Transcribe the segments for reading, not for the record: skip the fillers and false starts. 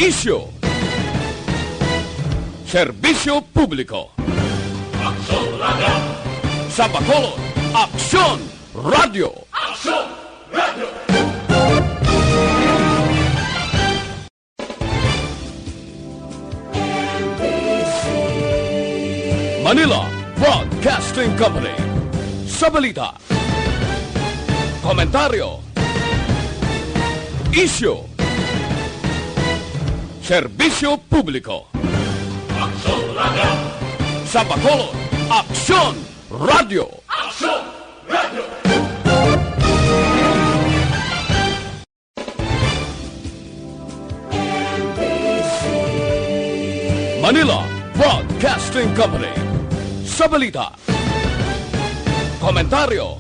Isyu, serbisyo publiko. Aksyon Radio! Sa Bacolod, Aksyon Radio. Aksyon Radio! Manila Broadcasting Company. Sa balita, komentaryo, isyu, serbisyo publiko. Aksyon Radio! Sa Bacolod, Aksyon Radio. Aksyon Radio! Manila Broadcasting Company. Sa balita, komentaryo,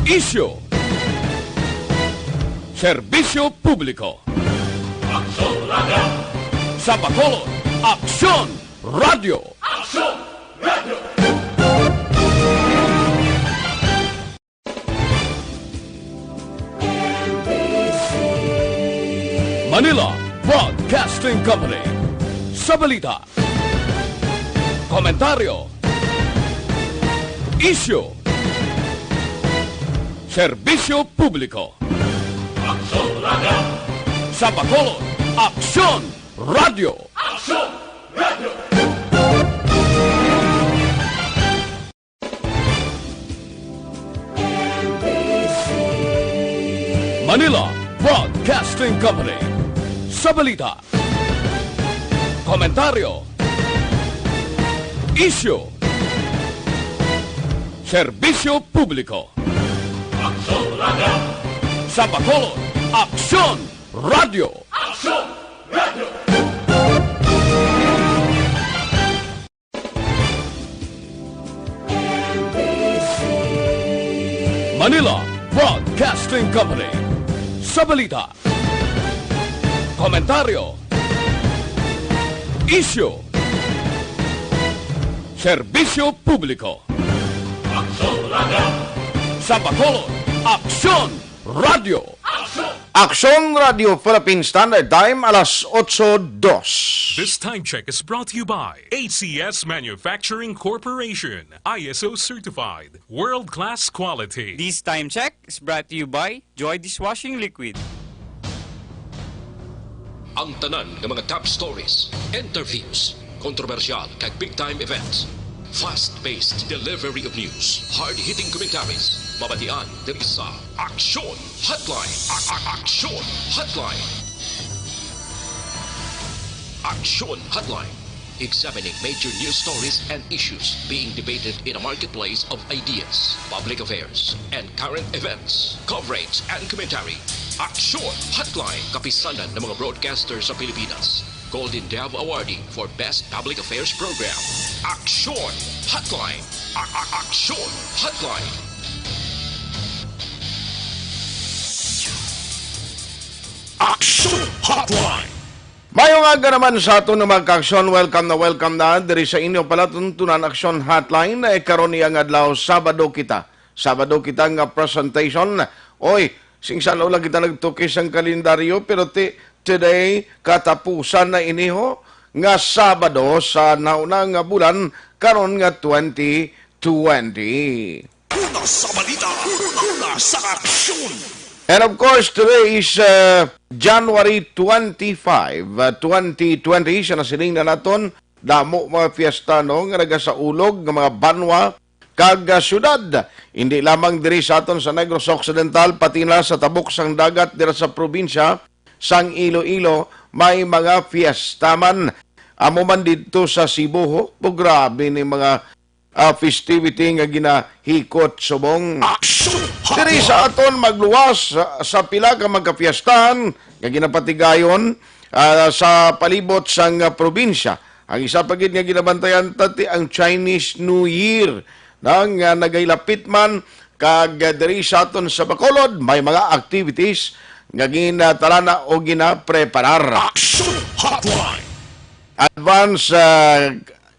isyu, serbisyo publiko. Aksyon Radio! Sa Bacolod, Aksyon Radio. Aksyon Radio! Manila Broadcasting Company. Sa balita, komentaryo, isyu, serbisyo publiko. Aksyon Radio! Sa Bacolod, Aksyon Radio. Aksyon Radio! Manila Broadcasting Company. Sa balita, komentaryo, isyu, serbisyo publiko. Aksyon Radio! Sa Bacolod, Aksyon Radio. Aksyon Radio! Manila Broadcasting Company. Sa balita, komentaryo, isyu, serbisyo publiko. Aksyon Radio! Sa Bacolod, Aksyon Radio. Aksyon! Aksyon Radio Philippine Standard Time, alas 8:02. This time check is brought to you by ACS Manufacturing Corporation, ISO certified, world-class quality. This time check is brought to you by Joy Dishwashing Liquid. Ang tanan ng mga top stories, interviews, kontrobersyal kag big-time events, fast-paced delivery of news, hard-hitting commentaries, babatian diri sa Aksyon Hotline. Aksyon Hotline. Aksyon Hotline. Examining major news stories and issues being debated in a marketplace of ideas, public affairs, and current events. Coverage and commentary. Aksyon Hotline. Kapisanan ng mga broadcasters sa Pilipinas. Golden Dove Awardee for Best Public Affairs Program. Aksyon Hotline. Aksyon Hotline. Aksyon Hotline! Mayong aga naman sa ato ng magka-aksyon, welcome na diri sa inyo palatuntunan Aksyon Hotline na karon niyang adlaw Sabado kita nga presentation. Oy, singsan ulang kita nagtukis ang kalendaryo pero today katapusan na iniho nga Sabado sa nauna nga bulan karon nga 2020. Una sa balita, una sa aksyon! And of course, today is January 25, 2020. Siya na sining na naton. Damo mga fiesta no, nga naga sa ulog ng mga banwa kag syudad. Hindi lamang diri sa aton sa Negros Occidental, pati na sa tabok sang dagat dira sa probinsya sang Iloilo, may mga fiesta man. Amo man dito sa Cebu, ho, grabe ni mga festivity nga ginahikot subong. Diri sa aton magluwas sa pila ka magkapiyastahan nga ginapatigayon sa palibot sang probinsya. Ang isa pagid nga ginabantayan tati ang Chinese New Year nang nagailapit man kag diri sa aton sa Bacolod may mga activities nga ginatalana o ginapreparar. Aksyon Hotline! Advance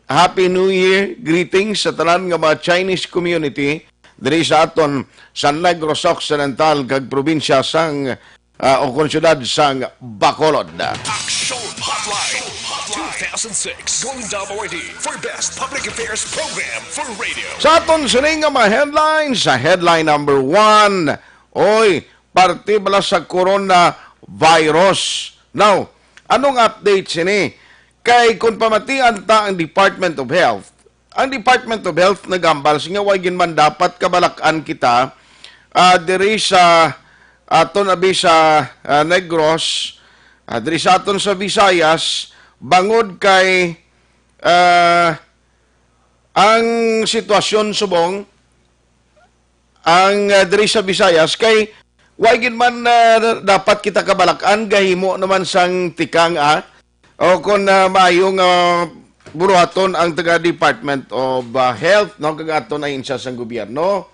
Happy New Year greetings sa tanan nga mga Chinese community diri sa aton sa Negros Occidental kag probinsya sang o konsyudad sang Bacolod. Aksyon Hotline 2006 Golden Dome Awardee for Best Public Affairs Program for Radio. Sa aton sining nga mga headlines, sa headline number 1, oy, parte bala sa coronavirus. Now, anong update sini? Kay kung pamatian ta ang Department of Health, ang Department of Health nagambal nga wagin man dapat kabalakan kita diri sa aton abi sa Negros, diri sa aton sa Visayas, bangod kay ang sitwasyon subong ang diri sa Visayas kay wagin man dapat kita kabalakan gahimo naman sang tikang o kung maayong buruhaton ang taga Department of Health no kagaton ay insya sang gobyerno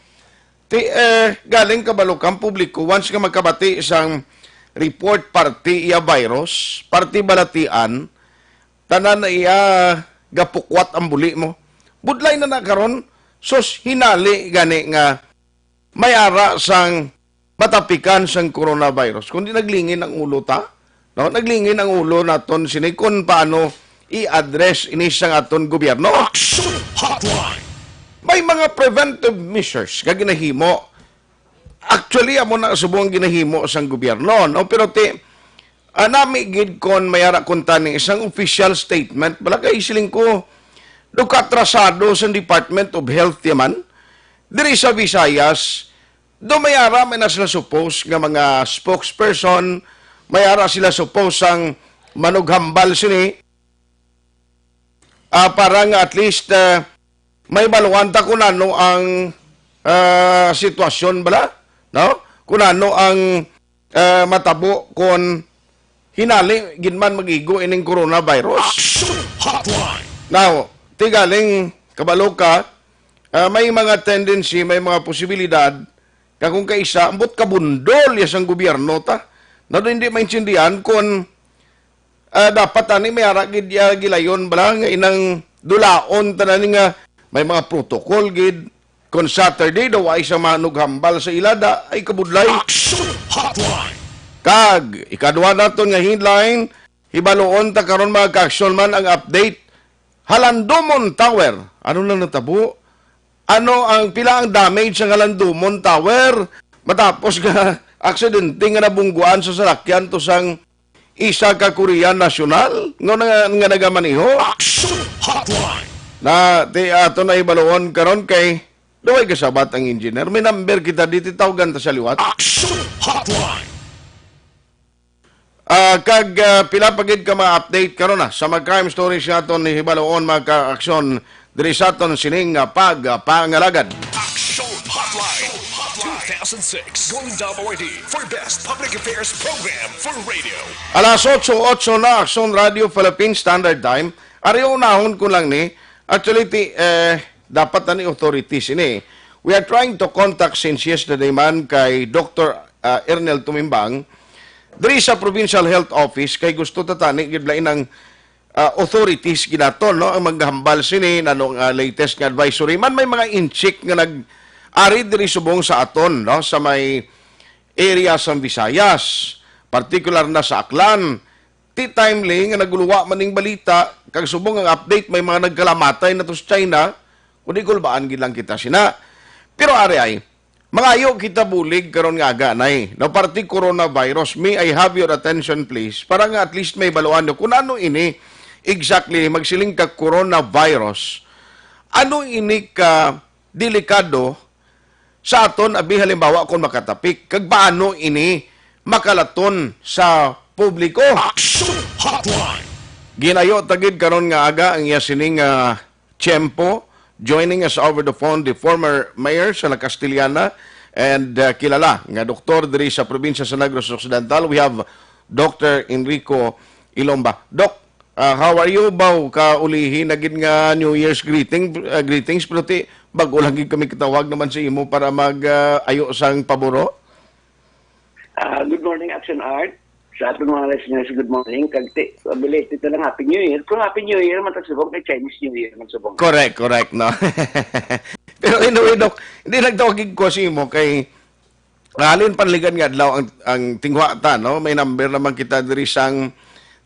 galing kabalukang publiko once nga magkabati isang report party iya virus party balatian tanan na iya gapukwat ang buli mo budlay na nakaron sus hinali gani nga may ara sang matapikan sang coronavirus kundi naglingin ang ulo ta no naglingin ang ulo naton sini kun paano i-address ini sang aton gobyerno. Aksyon Hotline. May mga preventive measures nga ginahimo. Actually, amo na subong ginahimo sang gobyerno, no? Pero nami gid kon mayara kon tani isang official statement, balagay siling ko do katrasado sa Department of Health yaman. Diri sa Visayas, do mayara may na sila suppose nga mga spokesperson, mayara sila suppose sang manughambal sini. Para nga at least may baluanta kung ano ang sitwasyon bala, no? Kung ano ang matabo kung hinali ginman magigo ining coronavirus. Aksyon Hotline. Now, tigaling kabalo ka, may mga tendency, may mga posibilidad ka kung kaisa, ambot kabundol yasang gobyerno ta. Na hindi maintindihan kung dapat ani may aragid gilayon bala nga inang dulaon tanan nga may mga protocol gid kon Saturday daw ay sa manughambal sa ilada ay kabudlay. Aksyon Hotline. Kag ikadwa naton nga headline hibaloon ta karon mga ka-aksyon man ang update Halandumon Tower. Ano lang natabo? Ano ang pila ang damage sa Halandumon Tower matapos nga aksidente nga nabungguan sa salakyan to sang isa ka Korean national nga nagamaniho. Aksyon Hotline. Na ato na ibaloon karon kay duway kasabat ang engineer. May number kita dito tawagan ta sa liwat. Aksyon Hotline. Kag pila pagid ka ma-update karon sa mga crime stories naton ni hibaloon mga ka-aksyon diri sa aton sining pangalagad. Aksyon Hotline 2006 Golden Dome Awardee for Best Public Affairs Program for Radio. Alas 8:08 na Aksyon Radio Philippine Standard Time. Ari unahon ko lang ni actually dapat na ni authorities ini. We are trying to contact since yesterday man kay Dr. Ernel Tumimbang diri sa Provincial Health Office kay gusto tatani gid lain ng authorities ginaton no ang maghambal sini nanong latest nga advisory man may mga incheck nga nag-ari diri subong sa aton no sa may area sa Visayas particular na sa Aklan timely nga naguluwa maning balita kag subong ang update may mga nagkalamatay na to sa China kundi kulbaan gid lang kita sina pero ari ay mangayo kita bulig karon nga ganay no party coronavirus may I have your attention please para nga at least may baluan kung ano ini exactly magsiling ka coronavirus ano ini ka delikado sa aton abi halimbawa kung makatapik kag paano ini makalaton sa publiko. Aksyon Hotline. Ginayo tagid karon nga aga ang iya sining Tiempo joining us over the phone the former mayor sa La Castellana and kilala nga doktor diri sa probinsya sa Negros Occidental. We have Dr. Enrico Ilomba. Doc, how are you baw ka ulihi nagid nga New Year's greetings pero bago lang gid kami kitawag naman sa imo para mag-ayo sang paboro. Good morning, Action Art. Sa ating mga listeners, good morning. Kagti, belated na lang Happy New Year. Kung Happy New Year, matasubong kay Chinese New Year. Magsubong. Correct, no? Pero anyway, Doc, hindi nagtawagin ko si mo kay Halin panligan nga adlaw ang tinghwata, no? May number naman kita diri sang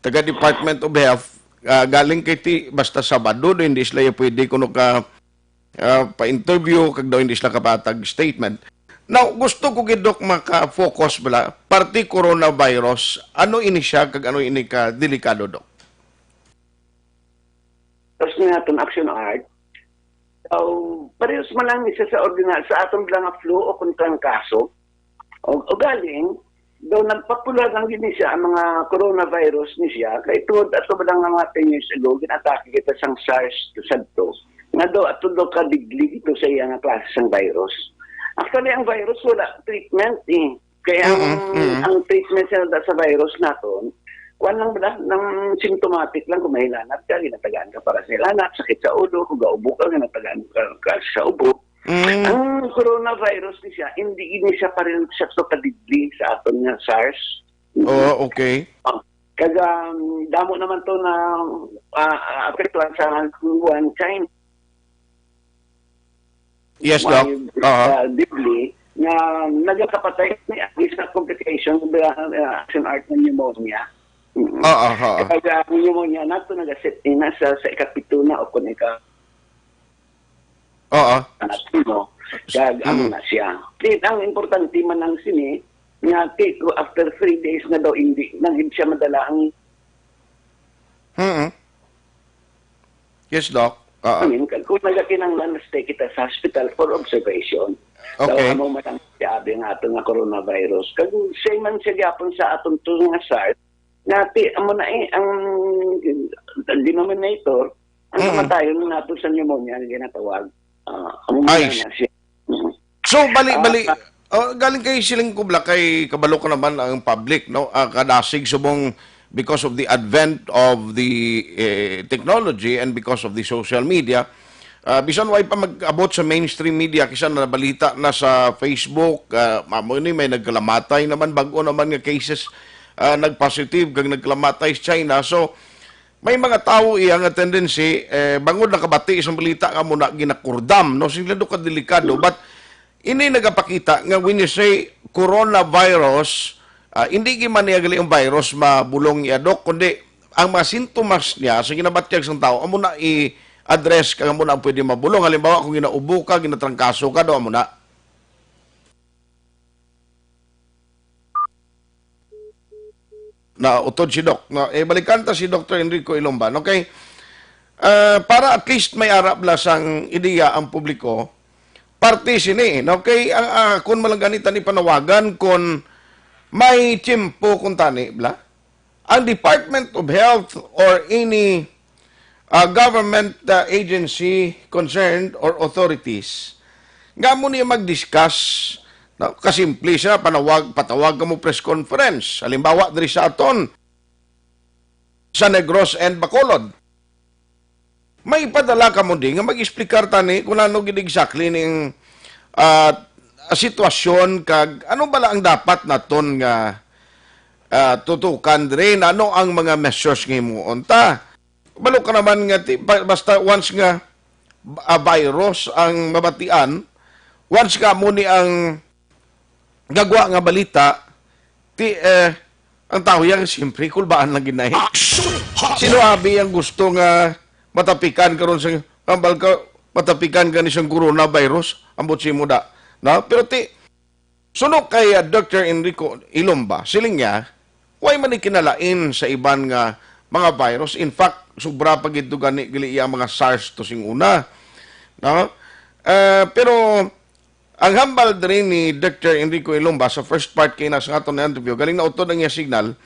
taga Department of Health, galing kay ti basta Sabado do hindi sila pwede kuno ka pa-interview kag daw hindi sila kapatag statement. Now, gusto ko gidok maka-focus bala parti coronavirus. Ano ini siya kag ano ini ka delikado, Dok? Tapos nga itong action art, parehas man lang isa sa sa atong lang flu o kontrang kaso. O galing, daw nagpapular lang din siya ang mga coronavirus ni siya. Kaya ito, ato ba lang mga 10 years ago, ginatake kita sang SARS to SARS. Nga daw, ato daw kadiglig ito sa iya nga klase sang virus. Actually, ang virus wala treatment eh. Kaya ang treatment siya sa virus naton, kuwan lang ba ng symptomatic lang kung mahilanap ka, ginatagaan ka para sa hilanap, sakit sa ulo, kung gaubo ka, ginatagaan ka sa ubo. Ang coronavirus ni siya, hindi siya pa rin siya so kadiglig sa aton nga SARS. Oh, okay. Kaga damo naman to na apektuhan sa one China. Yes, Doc. Deeply, na nagkapatay ni isa complication of the action art ng pneumonia. Kaya pneumonia nato nagaset na sa ikapito na o kung ano na siya. Ang importante man ng sini, nga after 3 days na daw hindi siya madala ang Yes, Doc. Kung nagakinanglan na stay kita sa hospital for observation. Okay. So, ano man ang siyabi nga ato nga coronavirus. Kung siya man siya gyapon sa atong nga SARS, nati amo na ang denominator, ang kamatayon nato sa pneumonia na ginatawag. So, bali, galing kay siling kubla, kay kabalo ka naman ang public, no? Kadasig subong because of the advent of the technology and because of the social media, bisan why pa mag-abot sa mainstream media, kisa na balita na sa Facebook, may nagkalamatay naman, bago naman nga cases nagpositive, kag nagkalamatay sa China. So, may mga tao iyang tendency, bangod na kabati, isang balita ka muna ginakurdam, no? Sila do ka delikado. But, ini nagapakita nga when you say coronavirus, hindi gimaniagali ang virus mabulong niya, Dok, kundi ang mga sintomas niya sa ginabatyag ng tao, amo na i-address ka mo na ang pwede mabulong. Halimbawa, kung ginaubo ka, ginatrangkaso ka, do, amo na. Na utod si Doc. Balikan ta si Dr. Enrico Ilomban. Okay? Para at least may arap lasang ideya ang publiko, parte sini. Okay? Kung malangganita ni panawagan, kung may tiyempo kung tani, bla, ang Department of Health or any government agency concerned or authorities, nga mo niya mag-discuss, no, kasimple siya, patawag ka mo press conference. Halimbawa, diri sa aton, sa Negros and Bacolod. May padala ka mo din, nga mag-explicar tani kung ano exactly ning sitwasyon kag ano bala ang dapat naton nga tutukan rin, ano ang mga measures nga mo unta. Balo ka naman nga basta once nga virus ang mabatian, once nga muni ang gagwa nga balita, ang tao yan siyempre kulbaan lang ginay. Sino abi ang gusto nga matapikan karon sa ambal ka matapikan ka ni siyang coronavirus ambot si muda. No? Pero sunod kay Dr. Enrico Ilomba, siling niya, why man ikinalain sa iban nga mga virus. In fact, sobra pag ito gani iya mga SARS to sing una. No? Pero ang hambal din ni Dr. Enrico Ilomba sa first part kay nasa aton na interview, galing na utod ang iya signal,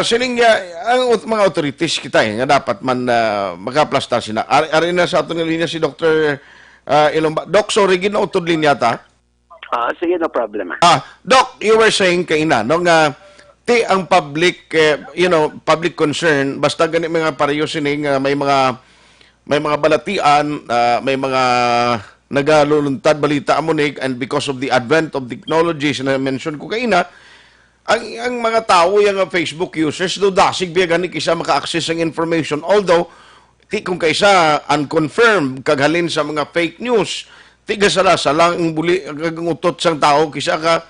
siling niya, ang mga authorities kita nga dapat man magkaplasta sila. Ari na sa aton nga linya si Dr. Ilomba. Doc, sorry, ginautod linya ta. Sige, no problem. Doc, you were saying kaina, no, nga, ang public, public concern, basta ganit mga pareyo sining, may mga balatian, may mga nagaluluntad balita amonik, and because of the advent of technologies na mention ko kaina, ang mga tao, yung Facebook users, do dasig biya ganit kisa maka-access ang information, although, kung kaysa unconfirmed, kaghalin sa mga fake news, tigasala lang ang buli ang utot sang tao kisa ka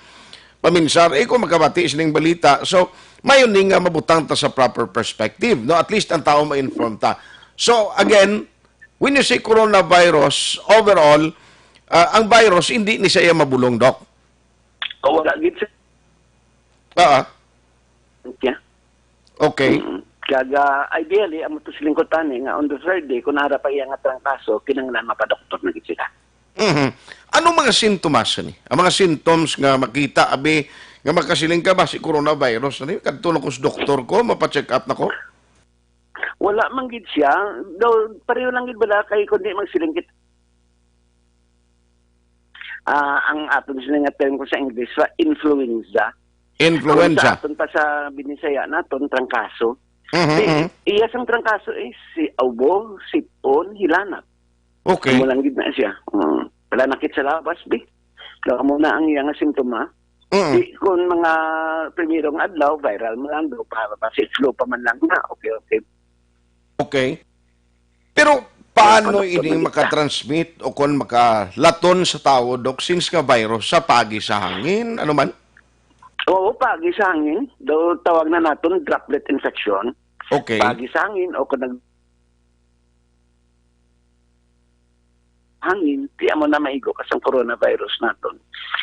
paminsar kung makabati sining balita. So mayon ni nga mabutang ta sa proper perspective, no? At least ang tao ma-inform ta. So again, when you say coronavirus overall, ang virus hindi ni siya mabulong, Doc. Wala gid sa yeah. Okay. Kaga ideally amo to siling kutani nga on the third day kung nara pa iya nga trangkaso kinahanglan mapadoktor na gid sila. Anong mga sintomas ni? Ang mga symptoms nga makita abi nga makasiling ka ba si coronavirus ani kadto na ko sa doktor ko mapa-check up nako? Wala man gid siya, do pareho lang gid bala kay kundi magsiling kit. Ang aton siling nga term ko sa English influenza. Influenza. Aton pa sa Binisaya naton trangkaso. Iya sang trangkaso si aubo, sipon, hilanat. Okay. Mo lang gid na siya. Wala nakit sa labas bi. Kaya mo na ang iyang simptoma. Di kung mga primerong adlaw viral mo lang do para si flu pa man lang na. Okay. Okay. Pero paano ini makatransmit o kung makalaton sa tao, Dok, since nga virus sa pagi sa hangin, ano man? Oo, pagi sa hangin. Do tawag na naton droplet infection. Okay. Pagi sa hangin o kung hangin, tiya mo na maigo ka sa coronavirus naton.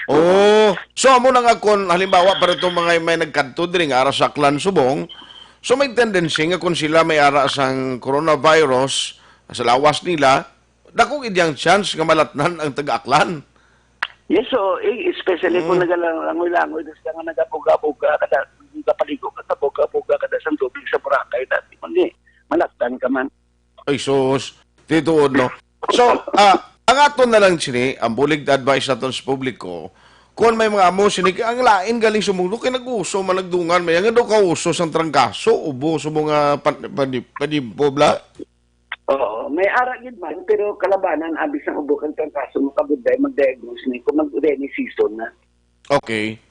Oh, so amo na nga kung halimbawa para itong mga may nagkanto diri nga ara sa Aklan Subong, so may tendency nga kung sila may ara sang coronavirus sa lawas nila, dako idyang chance nga malatnan ang taga-Aklan. Yes, so especially kung nagalangoy-langoy sa nga nagabuga-buga kada kapaligo ka sa buga-buga kada sa tubig sa Boracay dati kundi malatan ka man. Ay sus, tituod no. So, ang aton na lang sini, ang bulig na advice naton sa publiko, kung may mga amo sini, ang lain galing sumundo, kaya nag-uso, malagdungan, may nga daw kauso sang trangkaso, ubo sa mga panipobla. Oo, may ara gid man, pero kalabanan, abis ang ubo kang trangkaso, makabuday, mag-diagnose ni, kung mag-rainy season na. Okay.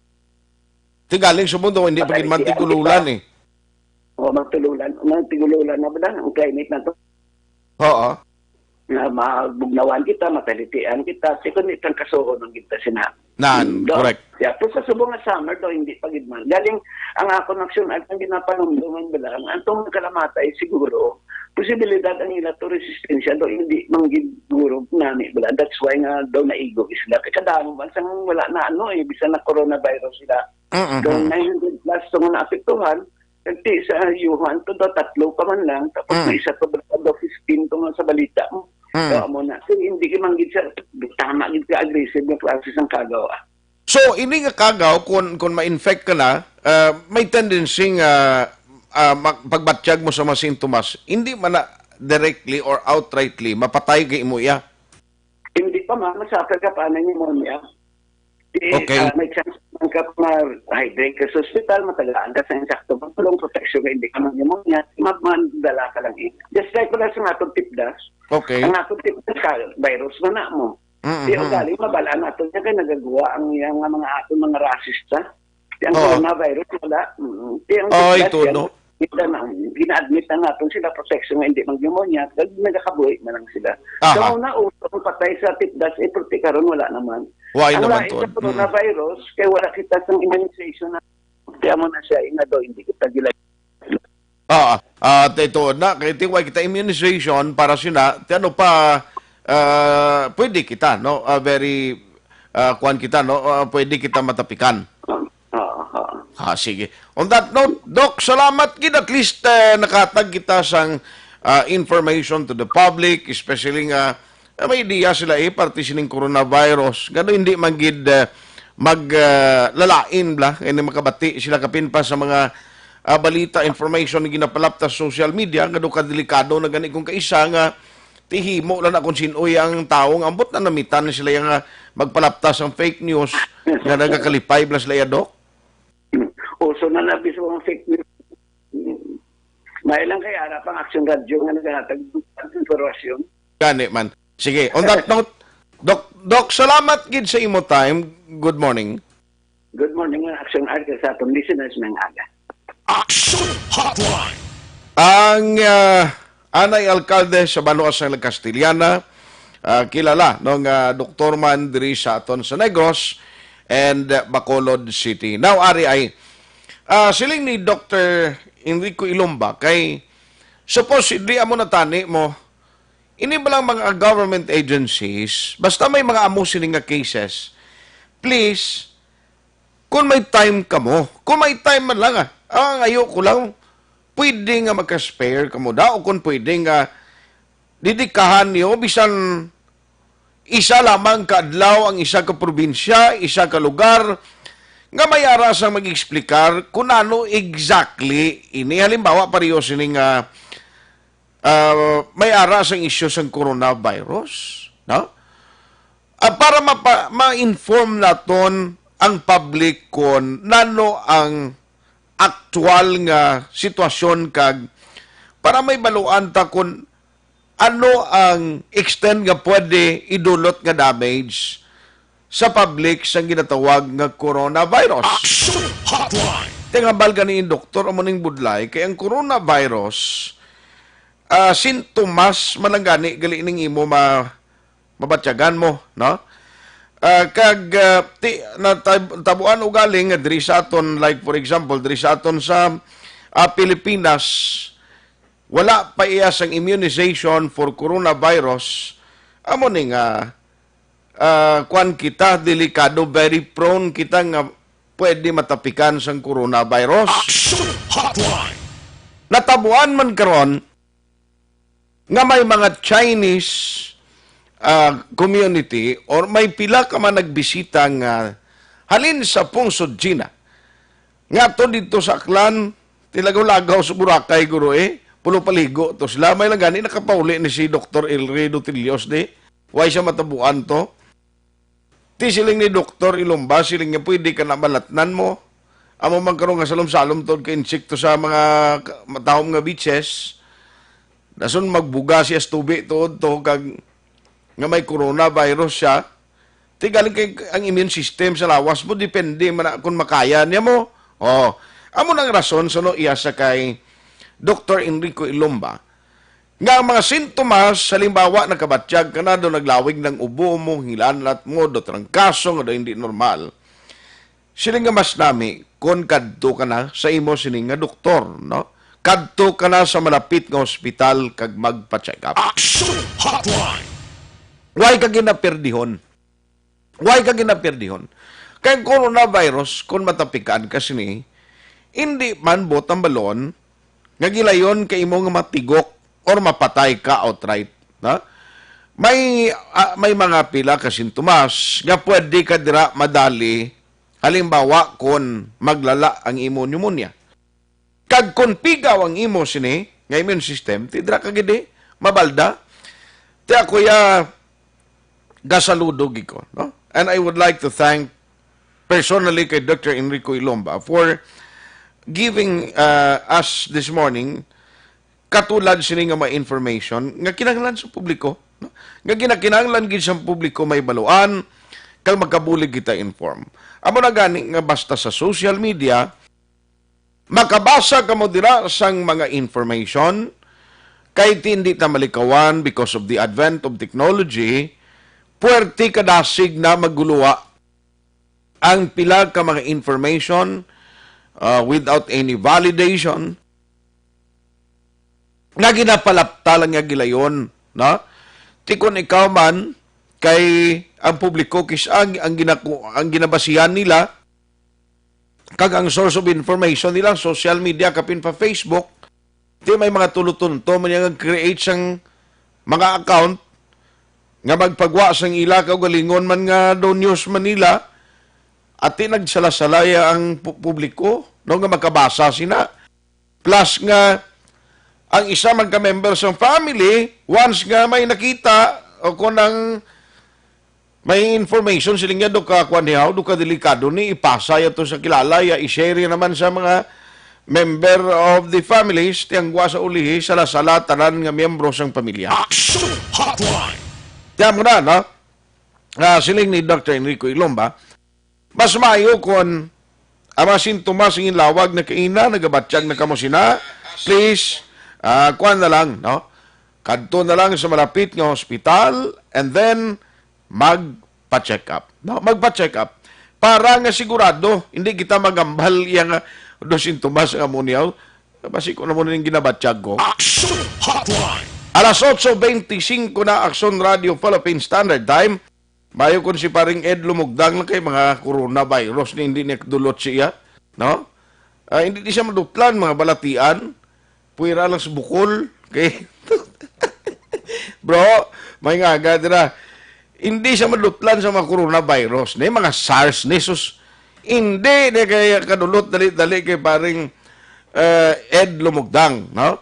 Tigaling sumundo, hindi pa man tigululan eh. Oo, magtululan na ba ang climate na to? Oo. Na mabugnawan kita, matalitian kita, sikon itang kasuho ng kita correct. Yeah, pero sa subong nga summer daw, hindi pa gidman. Galing, ang ako aksyon at ang ginapanumdungan ba lang, antong kalamatay siguro, posibilidad ang ila to resistensya daw, hindi manggiguro nani ba. That's why nga daw naigo sila. Kaya kadamo man, sang wala na bisa na coronavirus sila. Daw 900 plus to nga naapektuhan, kasi sa Yuhan, to daw 3 pa man lang, tapos may isa to daw 15 to nga sa balita mo. So, mo na. So, hindi ka manggit siya, tama gid ka aggressive na klase ang kagawa. So, ini nga kagaw, kung ma-infect ka na, may tendency nga pagbatsyag mo sa mga sintomas, hindi man na directly or outrightly mapatay kay imo iya. Hindi pa masakal ka pa ng pneumonia. Okay. May chance ka ma-hydrate ka sa hospital, matagaan ka sa insakto, magpulong protection ka, hindi ka mag-pneumonia, magmandala ka lang eh. Just like wala sa natong tipdas, Okay. ang natong tipdas ka, virus na na mo. Di ugali, mabala natin niya kaya nagagawa ang mga atong mga rasista. Ang coronavirus, wala. Ito, no? Gina-admit na natin sila protection nga hindi mag-pneumonia, nagakabuhi na lang sila. Aha. So, ang patay sa tipdas, protek karon wala naman. Why Ang naman lain to? sa coronavirus, kaya wala kita sa immunization na kaya mo na siya, do, hindi kita gilay. Ito na, kaya tiwai kita immunization para sila, ano pa, pwede kita, no? Kuan kita, no? Pwede kita matapikan. Sige. On that note, Doc, salamat gid at least nakatag kita sang information to the public, especially nga may idea sila parte sining coronavirus. Gano hindi magid maglalain bla, hindi makabati sila kapin pa sa mga balita, information na ginapalapta sa social media, gano kadelikado na gani kung kaisa nga tihimo lang na kung sinoy ang taong ambot na namitan sila yung magpalaptas ang fake news nga nagakalipay bla sila ya, Doc. So na nabis mga fake news. May lang kay ara pang Aksyon Radio nga naghatag ng informasyon. Gani man. Sige, on that note, Doc, salamat gid sa imo time. Good morning. Good morning nga Aksyon Radio sa atong listeners ng aga. Aksyon Hotline. Ang anay alkalde sa Banoas ng Castiliana, kilala no nga doktor man diri sa aton sa Negros and Bacolod City. Now ari ay siling ni Dr. Enrico Ilomba kay supposedly amo natani mo ini ba lang mga government agencies basta may mga amo sining nga cases, please kung may time ka mo, kung may time man lang ayoko lang pwede nga magka-spare ka mo daw kung pwede nga didikahan niyo bisan isa lamang kaadlaw ang isa ka probinsya, isa ka lugar, nga may aras ang mag-explikar kung ano exactly ini. Halimbawa, pareho sining may aras ang isyu sa coronavirus. No? Para ma-inform naton ang public kung nano ang aktual nga sitwasyon kag para may baluan ta kung ano ang extent nga pwede idulot nga damage sa public sa ginatawag nga coronavirus. Aksyon Hotline. Tingabal ganin doktor amo ning budlay kay ang coronavirus sintomas malanggani gali ning imo mabatyagan mo, no? Tabuan ugaling nga diri sa aton, like for example diri sa aton sa Pilipinas, wala pa iya sang immunization for coronavirus. Amo ning kwan kita delikado, very prone kita nga pwede matapikan sang coronavirus. Aksyon Hotline. Natabuan man karon nga may mga Chinese community or may pila ka man nagbisita nga halin sa pungsod China. Nga to dito sa Aklan, tilagaw-lagaw sa Boracay guro pulo paligo to sila. May lang gani nakapauli ni si Dr. Elredo Trillos di. Why siya matabuan to? Ti siling ni Dr. Ilomba, siling nga pwede ka na malatnan mo. Amo magkaroon nga salom-salom to ka insekto sa mga taong nga beaches. Dason magbuga siya sa tubi to kag nga may coronavirus siya. Ti galing kay ang immune system sa lawas mo depende man kung makaya niya mo. Amo nang rason so no iya sa kay Dr. Enrico Ilomba nga ang mga sintomas halimbawa nakabatsyag ka na do naglawig ng ubo mo, hilanlat mo, do trangkaso nga do hindi normal. Sila nga mas nami kung kadto ka na sa imo sining nga doktor, no? Kadto ka na sa malapit nga ospital kag magpa-check up. Aksyon Hotline. Why ka ginaperdihon? Why ka ginaperdihon? Kaya coronavirus, kung matapikan kasi ni, hindi man botang balon, nga gilayon kay imo nga matigok or mapatay ka outright. Na? May mga pila ka sintomas nga pwede ka dira madali, halimbawa kung maglala ang imo pneumonia. Kag kung pigaw ang imo sini, nga immune system, tidra ka gidi, mabalda. Ti ako gasaludog ko. No? And I would like to thank personally kay Dr. Enrico Ilomba for giving us this morning katulad sini nga mga information nga kinahanglan sa publiko, no? Nga kinahanglan gid sa publiko may baluan kag magkabulig kita inform. Amo na gani nga basta sa social media makabasa ka mo dira sang mga information kay hindi ta malikawan because of the advent of technology, puwerte kadasig na maguluwa ang pila ka mga information without any validation nga ginapalapta lang nga gilayon, no? Tikon ikaw man kay ang publiko kis ang ginabasihan nila kag ang source of information nila social media kapin pa Facebook, di may mga tulutunto man nga create sang mga account nga magpagwa sang ila kaugalingon man nga do news Manila at nagsalasala ang publiko no nga makabasa sina. Plus nga ang isa man ka member sa family once nga may nakita o kung ang may information siling nga do ka kwanhihaw, do ka delikado ni ipasa yato sa kilala ya i-share naman sa mga member of the families tiyangwa sa ulihi sala-sala tanan nga miyembro sang pamilya. Aksyon Hotline. Tiyan mo na, no? Siling ni Dr. Enrico Ilomba, mas maayo kung ang mga sintomas ng lawag na kaina, nagabatsyag na kamo sina, please, kuwan na lang, no? kadto na lang sa malapit nga hospital and then magpa-check up. No, magpa-check up para nga sigurado hindi kita magambal yang dos sintomas nga munyaw. Basi ko na mo ning ginabatsyag ko. Action Hotline. Alas 8:25 na Aksyon Radio Philippine Standard Time. Mayo kon si paring Ed lumugdang lang kay mga coronavirus ni hindi nakdulot siya, no? Hindi di siya madutlan mga balatian. Puwira lang sa bukol kay bro, may nga dira. Hindi siya madutlan sa mga coronavirus, ni mga SARS ni sus. Hindi na kaya kadulot dali-dali kay paring Ed lumugdang, no?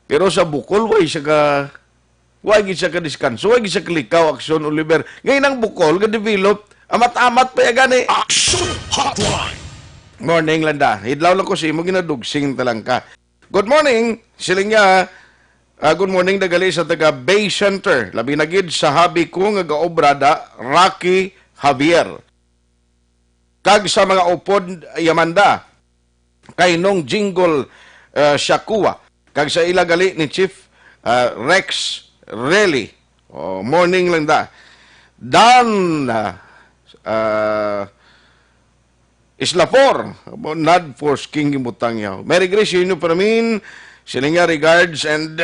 Pero sa bukol, way siya ka diskanso, way siya kalikaw, Aksyon, Oliver. Ngayon ang bukol, ka-develop, amat-amat pa yan gani. Action Hotline. Morning, Landa. Hidlaw lang ko si mo, ginadugsing talang ka. Good morning, siling niya. Good morning, dagali sa taga Bay Center. Labi na gid sa habi ko nga gaobrada, Rocky Javier. Kag sa mga upod, Yamanda. Kay nung jingle Shakua. Kag sa ilagali ni Chief Rex Relly. Morning lang da. Dan Islafor. Nad Force King Imutang yaw. Merry Grace yun para min. Silinga regards and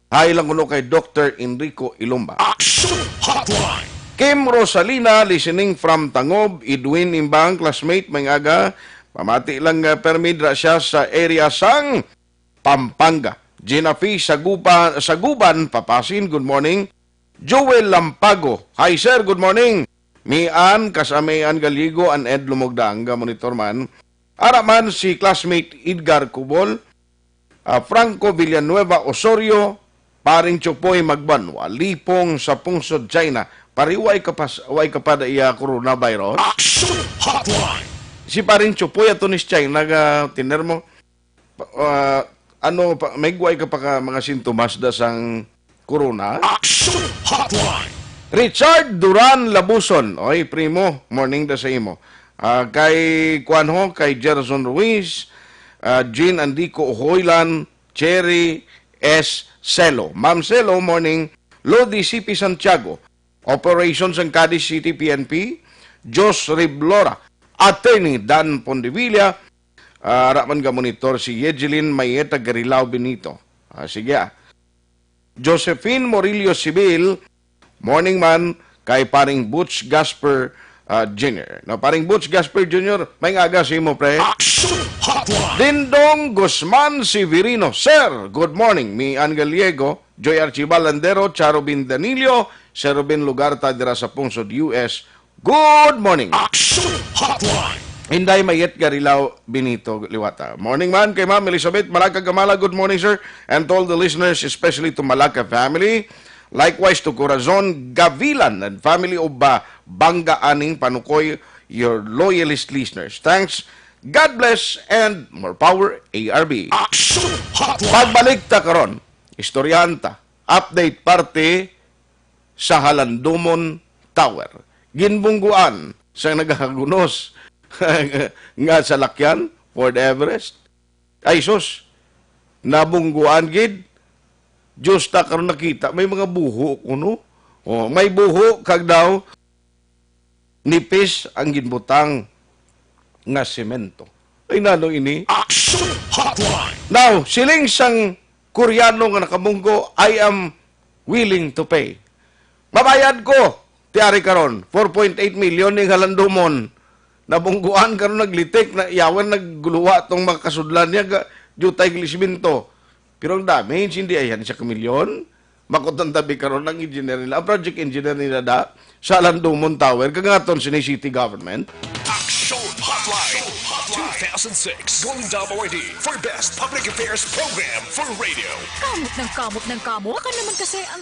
hi lang kuno kay Dr. Enrico Ilumba. Action Hotline. Kim Rosalina listening from Tangob. Edwin Imbang classmate may aga. Pamati lang permidra siya sa area sang Pampanga. Gina Fee Saguban, Papasin, good morning. Joel Lampago, hi sir, good morning. Mian, Kasamian Galigo, and Ed Lumogdang, monitor man. Araman si classmate Edgar Cubol, Franco Villanueva Osorio, paring Chupoy Magbanwa, Lipong sa Pungsod, China. Pariway ka pa da iya coronavirus. Action Hotline. Si paring Chupoy ato ni China nga tiner mo may guay ka pa ka mga sintomas da sang corona. Action Hotline. Richard Duran Labuson, oy primo, morning da sa imo. Kay Juanjo, kay Gerson Ruiz, Jean Andico Ohoylan, Cherry S. Celo. Ma'am Celo, morning. Lodi CP Santiago, Operations ang Cadiz City PNP, Jos Riblora, Attorney Dan Pondevilla, Raman ka monitor si Yegelin Mayeta Garilao Benito. Sige. Josephine Morillo Sibil, morning man, kay paring Butch Gasper Jr. No, paring Butch Gasper Jr., may aga si mo, pre. Action Hotline. Dindong Guzman Severino, sir, good morning. Mi Angeliego, Joy Archibald Landero, Charobin Danilio, Sir Robin Lugarta dira sa Pungsod, US. Good morning. Action Hotline. Hinday Mayet Garilao Benito Liwata. Morning man kay Ma'am Elizabeth Malacca Gamala. Good morning, sir. And to all the listeners, especially to Malacca family. Likewise to Corazon Gavilan and family of Bangga Aning Panukoy, your loyalist listeners. Thanks. God bless and more power, ARB. Action Hotline. Pagbalik ta karon, istoryanta, update parte sa Halandumon Tower. Ginbungguan sa nagakagunos nga sa lakyan, Fort Everest. Ay sus, nabungguan gid. Diyos ta karon nakita, may mga buho kuno. Oh, may buho kag daw nipis ang ginbutang nga semento. Ay nano ini? Action Hotline. Now, siling sang Koreano nga nakabunggo, I am willing to pay. Mabayad ko, tiyari karon, 4.8 million ning Halandumon. Nabungguan karon naglitik, na yawan nagguluwa tong mga kasudlan niya, jutay gilisminto. Pero ang damage, hindi ayan siya kamilyon. Makutan tabi karon ng engineer nila, ang project engineer nila da, sa Halandumon Tower, kagangaton sa city government. Action Hotline. 2006 Golden Dome Awardee for Best Public Affairs Program for Radio. Kamot ng kamo. Ka naman kasi ang...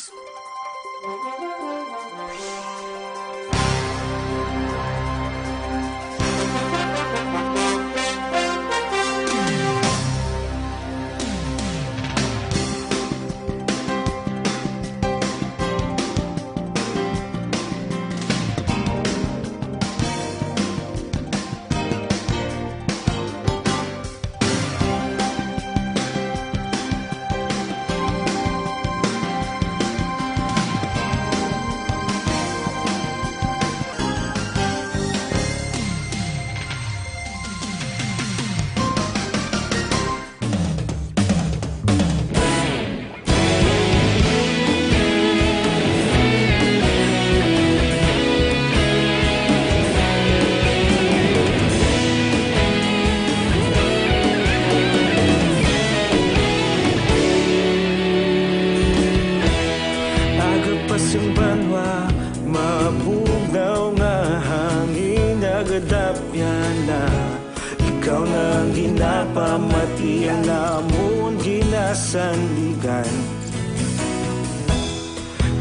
pati ang namon ginasandigan.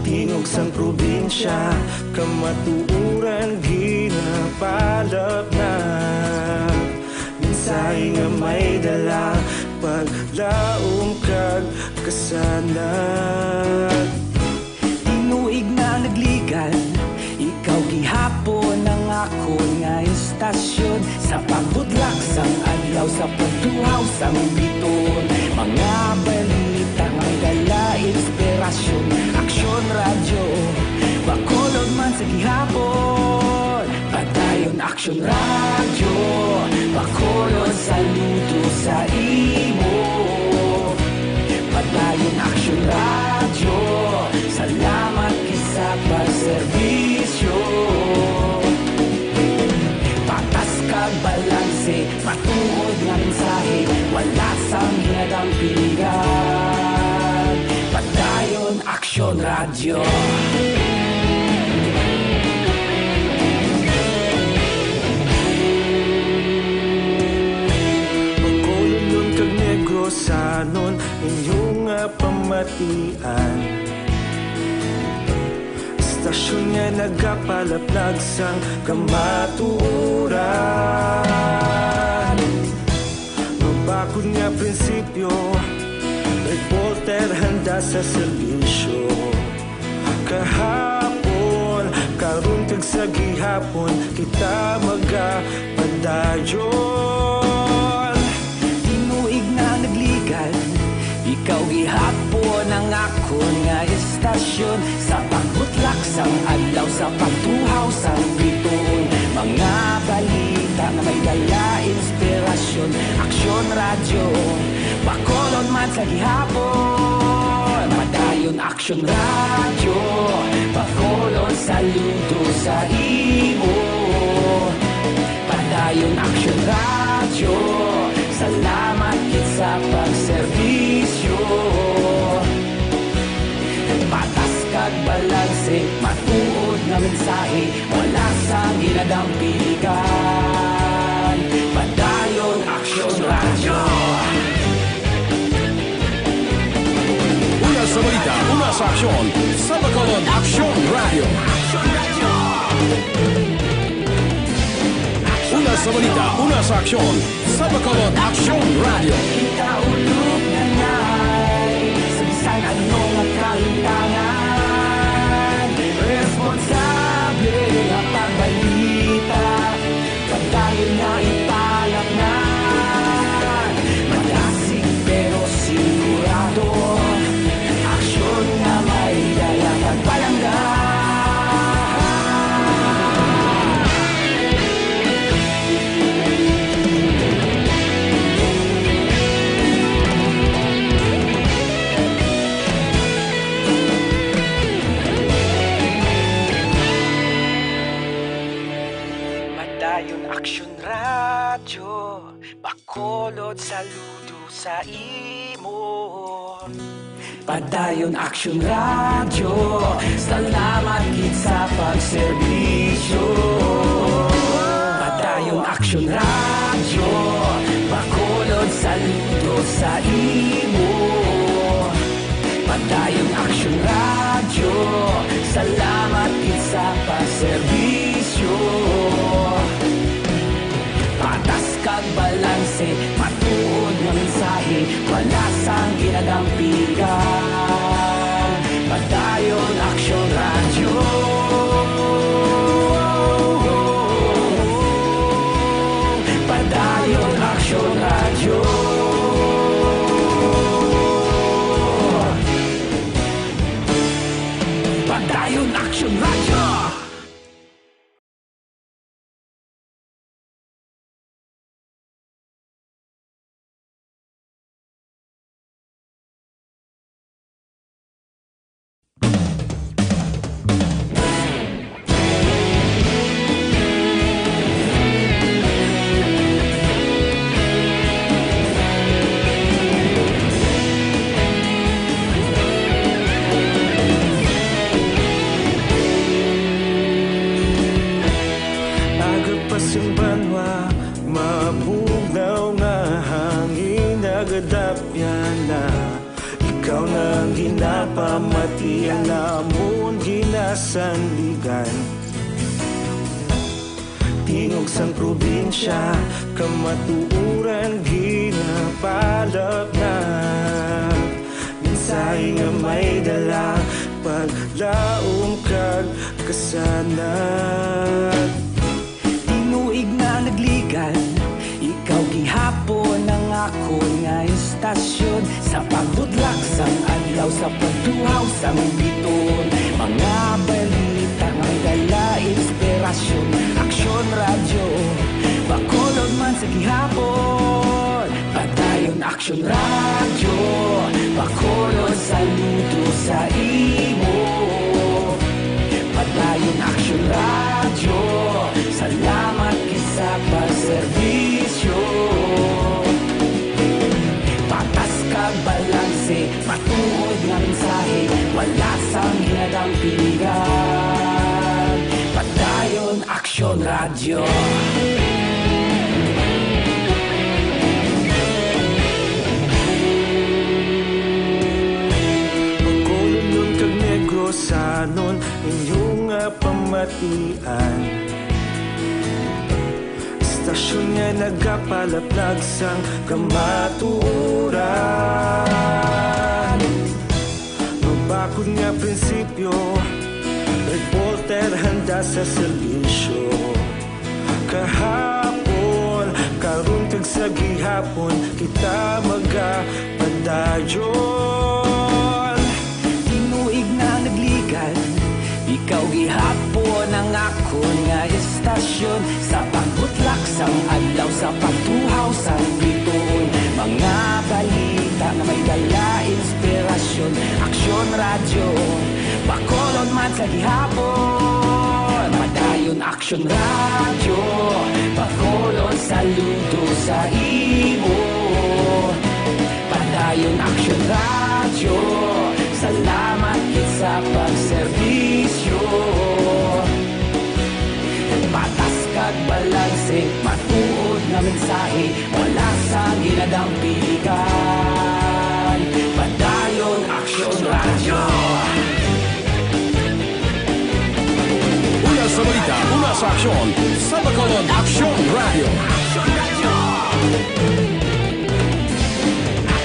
Tinog sang probinsya, kamatuuran ginapalap na. Minsay nga may dala, paglaom kag kasanag. Tinuig na nagligan, ikaw gihapon ang ako nga istasyon. Sa pagbudlak sang adlaw, sa pagtuhaw sang biton. Mga balita nga dala inspirasyon. Aksyon radyo, bakolod man sa gihapon. Padayon aksyon radyo, bakolod saludo sa imo. Padayon aksyon radyo, salamat kisa pagserbisyo. Patas kag balanse, matuod nga mensahe, wala sang hinadang piligan. Padayon aksyon radyo. Pagkolon kag negrosanon, inyong pamatian. Istasyon nga nagapalaplag sang kamatuoran. Mabakod nga prinsipyo, reporter handa sa serbisyo. Kahapon, karon kag sa gihapon, kita magapadayon. Tinuig na nagligan, ikaw gihapon ang ako nga istasyon. Sa pagbutlak sang adlaw, sa pagtuhaw sang biton. Mga balita nga may dala inspirasyon. Aksyon radyo, bakolon man sa gihapon. Padayon aksyon radyo, bakolon saludo sa imo. Padayon aksyon radyo, salamat kit sa pagserbisyo. Patas kag balanse, matuod nga mensahe, wala sang hinadang piligan. Padayon aksyon radyo. Una sa balita, una sa aksyon, sa Bacolod Aksyon Radio. Una sa balita, una sa aksyon, sa Bacolod Aksyon Radio. Kita ulog na ngay, sa bisan anong kalintangan. Responsable ang pagbalita, pagdayon na ipalak na. Malasig pero sigurado, aksyon na may dala pagpalanggan. Padayon aksyon radyo, bakolod saludo sa imo. Padayon aksyon radyo, salamat kit sa pagserbisyo. Padayon aksyon radyo, bakolod saludo sa imo. Padayon aksyon radyo, salamat kit sa pagserbisyo. Patas kag balanse, matuod nga mensahe, wala sang ginadang piligan. Padayon aksyon radyo. Padayon aksyon radyo. Padayon aksyon radyo. nagadapya na. Ikaw nang ginapamatian, namon ginasandigan. Tingog sang probinsya, kamatuuran ginapalap na. Minsay nga may dala, paglaom kag kasanag. Tinuig na nagligan, ikaw gihapon ang ako nga istasyon. Sa pagbudlak sang adlaw, sa pagtuhaw sang biton. Mga balita nga dala inspirasyon. Aksyon radyo, bakolod man sa gihapon. Padayon aksyon radyo, bakolod saludo sa imo. Padayon aksyon radyo, salamat kisa pagserbisyo. Patas kag balanse, matuod nga mensahe, wala sang hinadang piligan. Padayon aksyon radyo. Sanon inyong pamatian. Istasyon nga nagapalaplag sang kamatuuran. Mabakod nga prinsipyo, reporter handa sa serbisyo. Kahapon, karon kag sa gihapon, kita magapadayon. Tinuig na nagligan, ikaw gihapon ang ako nga istasyon. Sa pagbutlak sang adlaw, sa pagtuhaw sang biton. Mga balita na may dala inspirasyon. Aksyon radyo, bakolod man sa gihapon. Padayon aksyon radyo, bakolod saludo sa imo. Padayon aksyon radyo, salamat sa pagserbisyo. Patas kag balanse, matuod na mensahe, wala sa ginadang piligan. Padayon aksyon radyo. Una sa balita, una sa aksyon, sa Bacolod Aksyon Radio.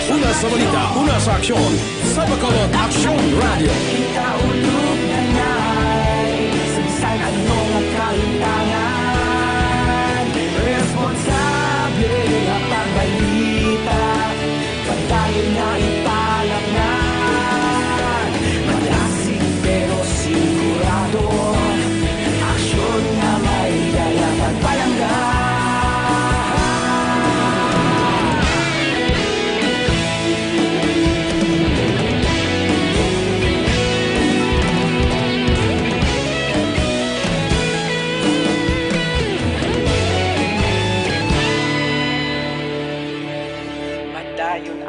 Una sa balita, una sa aksyon, sa Bacolod Aksyon Radio. Kita ulog na na'y sabisan anong ang kahintangan. Responsable ang pagbalita, padayon na ipalaknan. Malasig pero sigurado, aksyon na may dala pagpalanggan.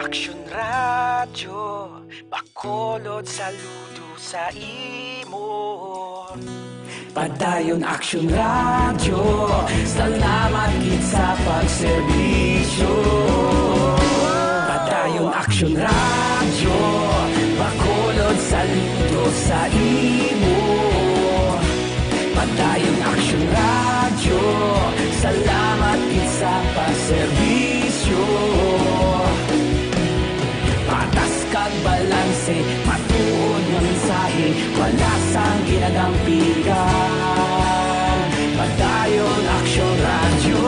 Aksyon radyo, bakolod saludo sa imo. Padayon aksyon radyo, salamat gid sa pagserbisyo. Padayon aksyon radyo, bakolod saludo sa imo. Padayon aksyon radyo, salamat gid sa pagserbisyo. Patas kag balanse, matuod nga mensahe, wala sang ginadang piligan. Padayon aksyon radyo.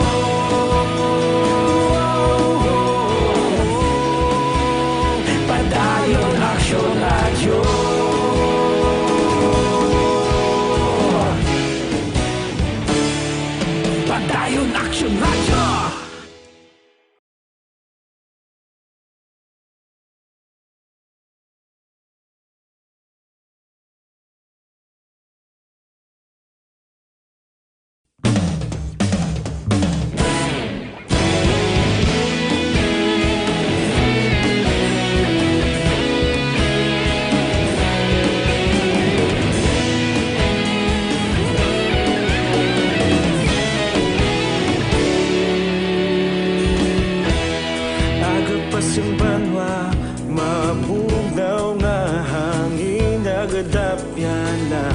pasimbanwa mabugnaw nga hangin nagadapyan na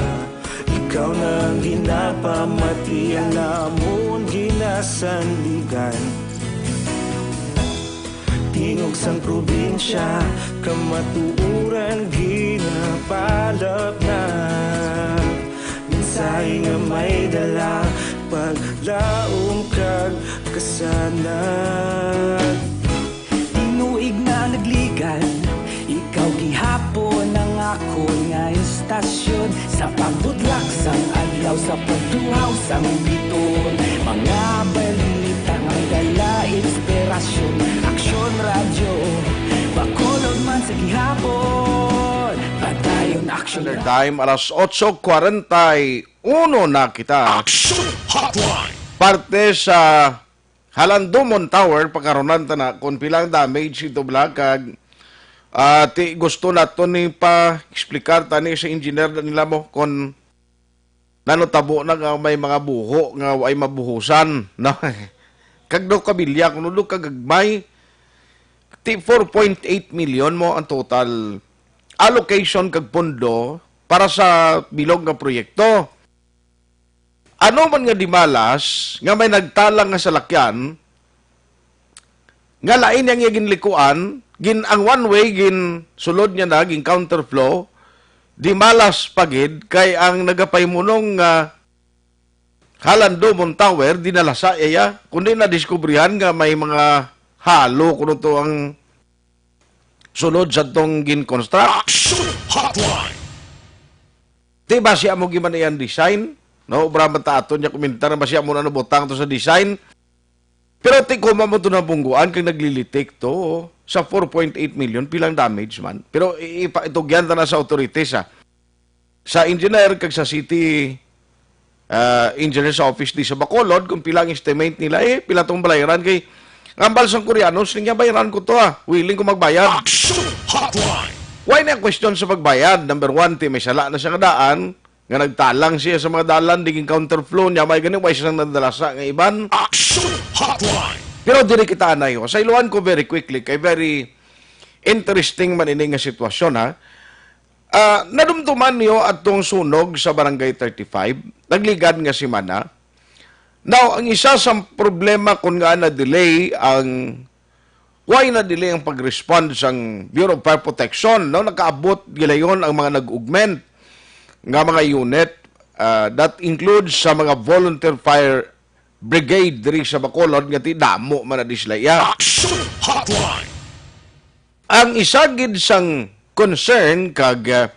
ikaw nang ginapamati ang namon ginasandigan tingog sang probinsya kamatuuran ginapalap na minsay nga may dala paglaom kag kasanag Inuig na nagligan Ikaw gihapon ang ako nga istasyon Sa pagbudlak sang adlaw Sa pagduhaw sang biton Mga balita nga dala inspirasyon Aksyon radyo Bakolod man sa gihapon Padayon aksyon Standard time, alas 8:41 na kita. Aksyon Hotline. Parte sa Halandomon Tower, pagkaronan ta na kung pilang damage ito blakag. Ti gusto na to ni pa-explicar tani sa engineer na nila mo kung nanotabo na nga may mga buho nga ay mabuhusan. No? Kagdo kabilya, kung nulog kagagmay, ti 4.8 million mo ang total allocation kag pondo para sa bilog nga proyekto. Ano man nga di malas, nga may nagtalang nga salakyan, nga lain yang ginlikuan, ang one way, sulod niya na, counterflow, di malas pagid, kay ang nagapaymunong Halandomon Tower, dinalasa iya, kundi na-discoveryan nga may mga halo, kuno to ang sulod sa tong gin-construct. Aksyon Hotline. Di ba siya mo giman iyan design? No, brama ta aton niya komentar na ba siya mo na butang to sa design. Pero ti ko mo to na bungguan kay naglilitik to sa 4.8 million pilang damage man. Pero itugyan ta na sa authorities ha. Sa engineer kag sa city engineer's office di sa Bacolod kung pilang estimate nila pila tong bayaran kay ngambal sang Koreanos ning bayaran ko to willing ko magbayad. Aksyon Hotline. Why na question sa pagbayad? Number 1, ti may sala na siya kadaan, nga nagtalang siya sa mga dalan, diging counterflow niya, may ganun, why siyang nadalasa ng iban? Aksyon Hotline. Pero diri kita anay ho. Sa iluan ko very quickly, kay very interesting man ini nga sitwasyon ha. Nadumduman niyo atong sunog sa Barangay 35, nagligad nga si Mana. Now, ang isa sa problema kung nga na-delay why na-delay ang pag-respond sa Bureau of Fire Protection? No? Nakaabot gilayon ang mga nag-augment nga mga unit that includes sa mga volunteer fire brigade diri sa Bacolod nga ti damo man na dislaya. Aksyon Hotline. Ang isa gid sang concern kag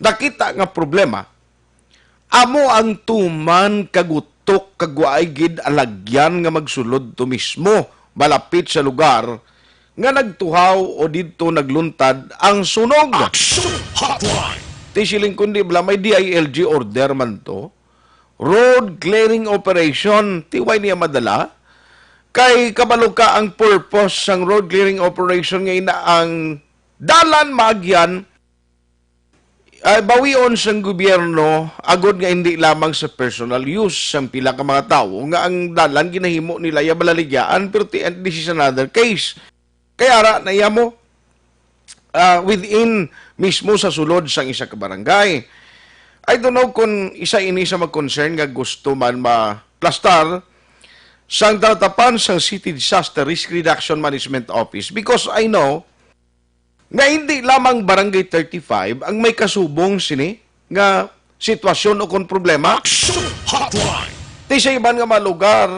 nakita nga problema amo ang tuman kagutok kag waay gid alagyan nga magsulod to mismo malapit sa lugar nga nagtuhaw o dito nagluntad ang sunog. Aksyon Hotline. Ti siling kundi bala may DILG order man to. Road clearing operation, tiway niya madala. Kay kabalo ka ang purpose sang road clearing operation ngayon na ang dalan magyan ay bawion sang gobyerno agod nga hindi lamang sa personal use sang pila ka mga tao nga ang dalan ginahimo nila ya balaligyaan pero this is another case. Kaya ara na iya mo within mismo sa sulod sang isa ka barangay. I don't know kung isa ini sa mag-concern nga gusto man ma-plastar sang tatapan sang City Disaster Risk Reduction Management Office because I know nga hindi lamang Barangay 35 ang may kasubong sini nga sitwasyon o kung problema. Aksyon Hotline. Di sa iban nga mga lugar,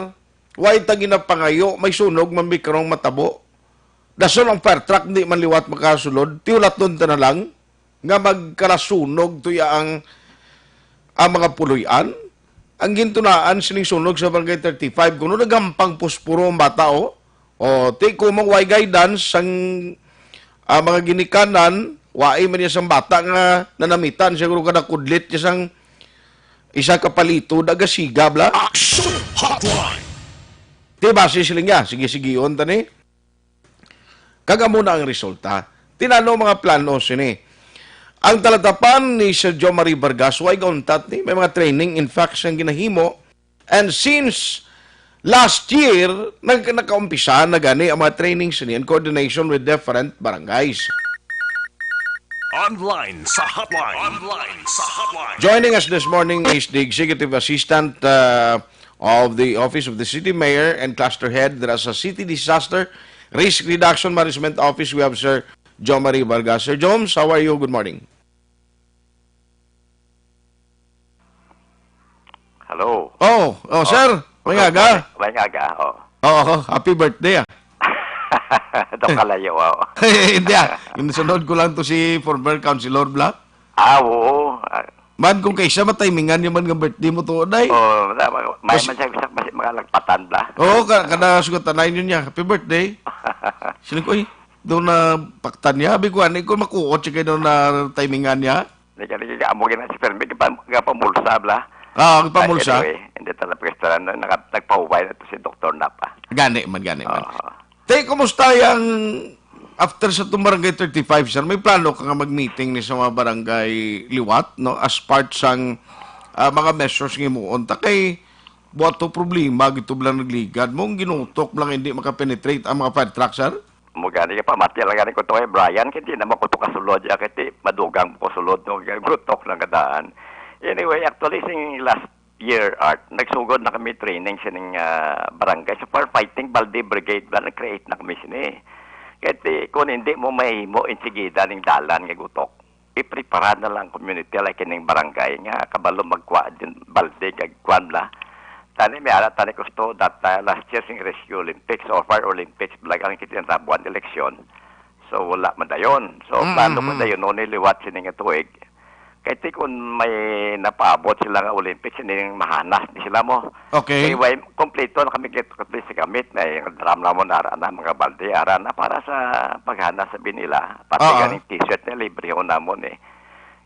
why tagi na pangayo, may sunog, mamikrong matabo. Dason ang fire truck, di man liwat makasulod, tiulat nun na lang, nga magkarasunog tuya ang mga puluyan. Ang gintunaan, sining sunog sa Barangay 35, kuno nagampang puspuro ang bata, o ti kumang way guidance ang mga ginikanan, waay man niya sang bata nga nanamitan, siguro ka nakudlit niya sang isa kapalito, dagasiga, bla. Aksyon Hotline. Di base siling niya, sige-sige yun, tani. Kagamuna ang resulta. Tinano mga plano sini. Ang talatapan ni Sir Jo Marie Vargas, way gauntat ni, may mga training, in fact, siyang ginahimo. And since last year, nakaumpisa na gani ang mga trainings niya in coordination with different barangays. Online sa Hotline. Online sa Hotline. Joining us this morning is the Executive Assistant of the Office of the City Mayor and Cluster Head sa City Disaster Risk Reduction Management Office. We have Sir John Marie Vargas. Sir Jones, how are you? Good morning. Hello. Sir. Mayaga. Mayaga, Happy birthday. Ito kalayo, Hindi Yung sunod ko lang to si former Councilor Black. Oo. Man, kung kaysa matimingan yung man ng birthday mo to, day. May man siya gusto mga lagpatan ba? Kada sugatanay yun niya. Happy birthday. Sino ko doon na paktan niya. Abi ko, ko makuot siya kayo doon na timingan niya. Hindi ka amugin na si Fermi, pamulsa bla. Pamulsa. Anyway, hindi talaga restaurant nagpahuway na to si Dr. Napa. Gani man. Kumusta yung after sa barangay 35, sir, may plano ka nga mag-meeting ni sa mga barangay liwat, no? As part sang mga measures nga mo unta kay buhat to problema, gito lang nagligad mong ginutok lang hindi makapenetrate ang mga fire truck, sir? Mugani ka pa, matya lang ko to Brian, hindi naman ko to kasulod, kaya madugang ko sulod, no? Gutok lang kadaan. Anyway, actually, sing last year, Art, nagsugod na kami training sa barangay. So, for fighting Balde Brigade, nag-create na kami sini. Kaya kung hindi mo may mo insigida ng dalan nga gutok, iprepara na lang community like kining barangay nga kabalo magkwa din Balde kagkwan la. Tani may ala tani gusto that last year sing Rescue Olympics or Fire Olympics blag ang kitin rabuan eleksyon. So wala man dayon. So plano man dayon no niliwat sining tuig. Kahit kung may napaabot sila ng Olympics, hindi mahanas di sila mo. Okay. Anyway, kompleto na kami sa gamit na yung drum na mo na mga balde, na para sa paghanas sa binila. Pati galing t-shirt na libre ko namon eh.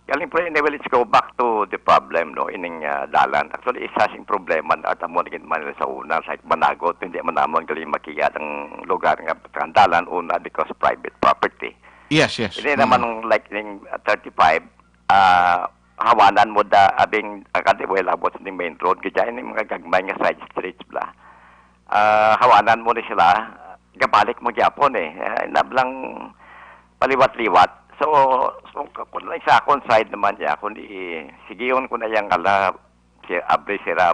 Galing po, anyway, let's go back to the problem, no, ining dalan. Actually, isa sing problema at amon naging manila sa una, sa Managot, hindi man namon galing makiyat ang lugar nga dalan una because private property. Yes. Hindi naman like ning 35, hawanan mo da abing akadiway labot sa main road kaya ini mga gagmay nga side streets bla hawanan mo ni sila gabalik mo gyapon nablang paliwat-liwat so kung lang sa akong side naman ya kundi sigiyon ko na yang ala si abri sila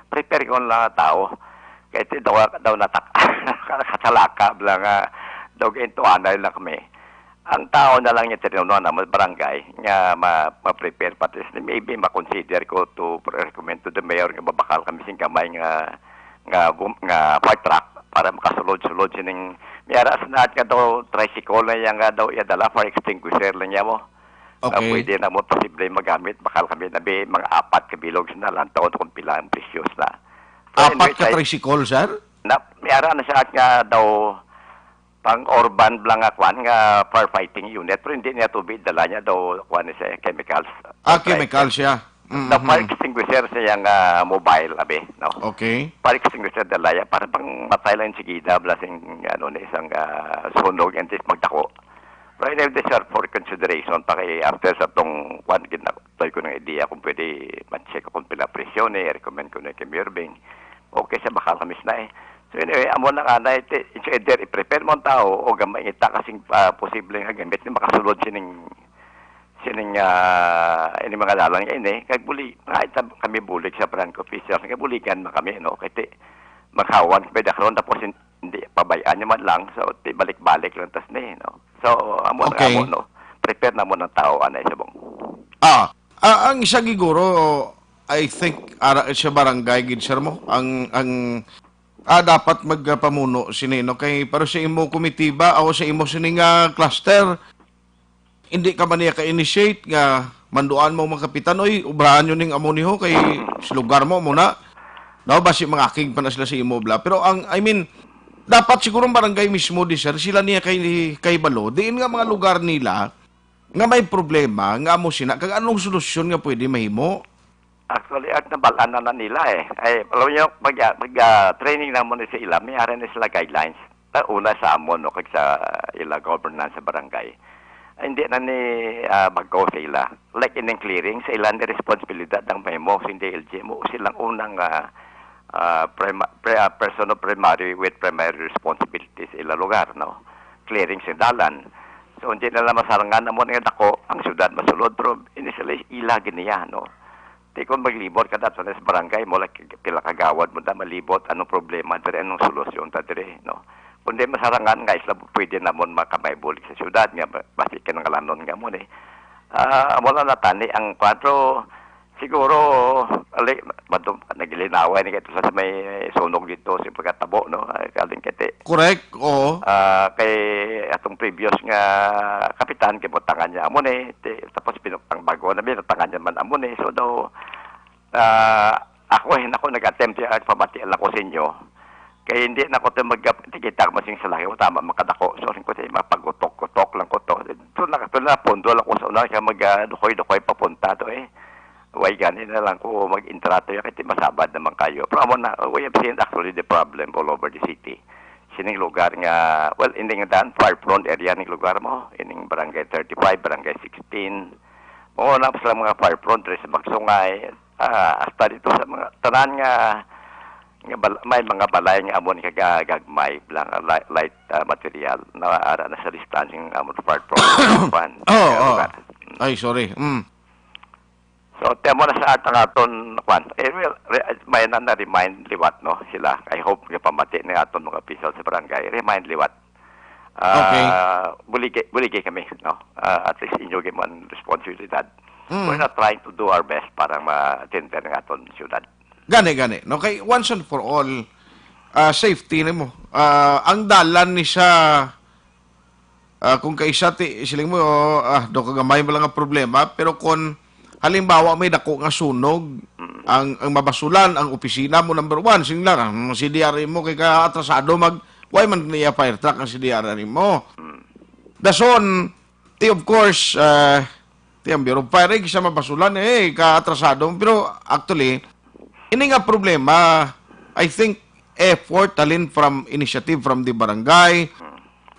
prepare ko na tao kahit daw natak kasalaka bla nga daw ginto anay lang kami. Ang tao na lang niya tinunod na barangay nga ma-prepare pati maybe ma-consider ko to recommend to the mayor nga babakal kami sing kamay nga fire truck para makasulod-sulod sining miyara sa naat nga daw tricycle na yang daw idala fire extinguisher lang niya mo. Okay. Pwede na mo posible magamit bakal kami nabi mga 4 kabilog na lang taon kung pila ang precious na. So, 4 ka tricycle, sir? Miyara na siya nga daw pang urban lang nga firefighting unit pero hindi niya tubig dala niya daw siya chemicals. Chemicals siya. The fire extinguisher siya mobile abi no. Okay. Fire extinguisher dala niya para pang matay lang sigida blasing isang sunog and magdako. Right now this are for consideration pa kay after sa tong ginatoy ko ng idea kung pwede man-check kung pila presyon recommend ko na kay Mayor Bing. Okay sa bakal kamis na So anyway, amo na nga na it's either i-prepare mo ang tao o gamay ita kasing posibleng gamit ni makasulod sining ini mga dalan ini kay buli nga kami bulig sa brand official kay buligan na kami no kay makawan pwede karon tapos hindi pabayaan niya man lang so balik-balik lang tas ni no. So amo na amo no. Prepare na mo ng tao anay sa bong. Ang isa giguro I think ara sa barangay gid sir mo ang dapat magpamuno sinino kay pero sa imo komitiba o sa imo sining cluster hindi ka man niya ka-initiate nga manduan mo mga kapitan oy ubrahan yun ning amo niho kay sa lugar mo muna daw basi mga aking pa na sila sa imo bla pero dapat siguro barangay mismo di sir sila niya kay balo diin nga mga lugar nila nga may problema nga amo sina kag anong solusyon nga pwede mahimo. Actually, at nabalaan na nila Ay, alam nyo, training naman sa ila, may aran na sila guidelines. Una sa amon, no, kag sa ila governance sa barangay. Hindi na ni magaw sa ila. Like in clearing, sa ila ni responsibilidad ng may mo, hindi LG mo, silang unang person of primary with primary responsibilities ila lugar, no? Clearing sindalan. So, hindi na lang masarangan na mo nga dako ang syudad masulod, pero initially, ila giniya, no? Di kung maglibot ka sa barangay mo, pila kagawad mo na malibot, anong problema, dire, anong solusyon ta dire, no? Kundi masarangan nga, isla pwede namon makamaybuli sa syudad, nga, basi ka ng kalanon nga mo, eh. Wala na tani ang 4, siguro, nagilinaway ni kaito sa may sunog dito sa pagkatabo, no? Kaling kete. Correct, oo. Kay atong previous nga kapitan, kay butangan niya amon eh. Tapos pinutang bago na binutangan niya man amon eh. So daw, ako nag-attempt siya at pabatian lang ko sa inyo. Kaya hindi na ko ito magtikita masing sa laki ko tama makadako. So rin ko siya mapagutok-gutok lang ko to. So na pondo lang ko sa una kaya mag-dukoy-dukoy papunta to eh. Way ganin na lang ko mag-intrato yan kasi masabad naman kayo. Pero amo na, we have seen actually the problem all over the city. Sining lugar nga, well, hindi nga daan, far front area ng lugar mo. Ining barangay 35, barangay 16. Oo na sa mga far front, sa Magsungay. Hasta dito sa mga tanan nga may mga balay nga amon kagagmay lang light material na ara na sa distancing amon far front. Ay, sorry. So, temo na sa atang aton kwan. May na-remind liwat, no, sila. I hope nga pamati na aton mga official sa barangay. Remind liwat. Okay. Buligay kami, no. At least inyo man responsibilidad. We're not trying to do our best para ma-attend ng aton syudad. Gani. No, kay once and for all, safety ni mo. Ang dalan ni siya, kung kaisa siling mo, do kagamay mo lang ang problema, pero kung halimbawa may dako nga sunog, ang mabasulan, ang opisina mo number 1, sing lang, ang CDR mo kay ka-atrasado why man niya fire truck ang CDR mo. Dason, of course, ang Bureau of Fire, isa mabasulan, ka-atrasado. Pero actually, ini nga problema, I think, effort talin from initiative from the barangay,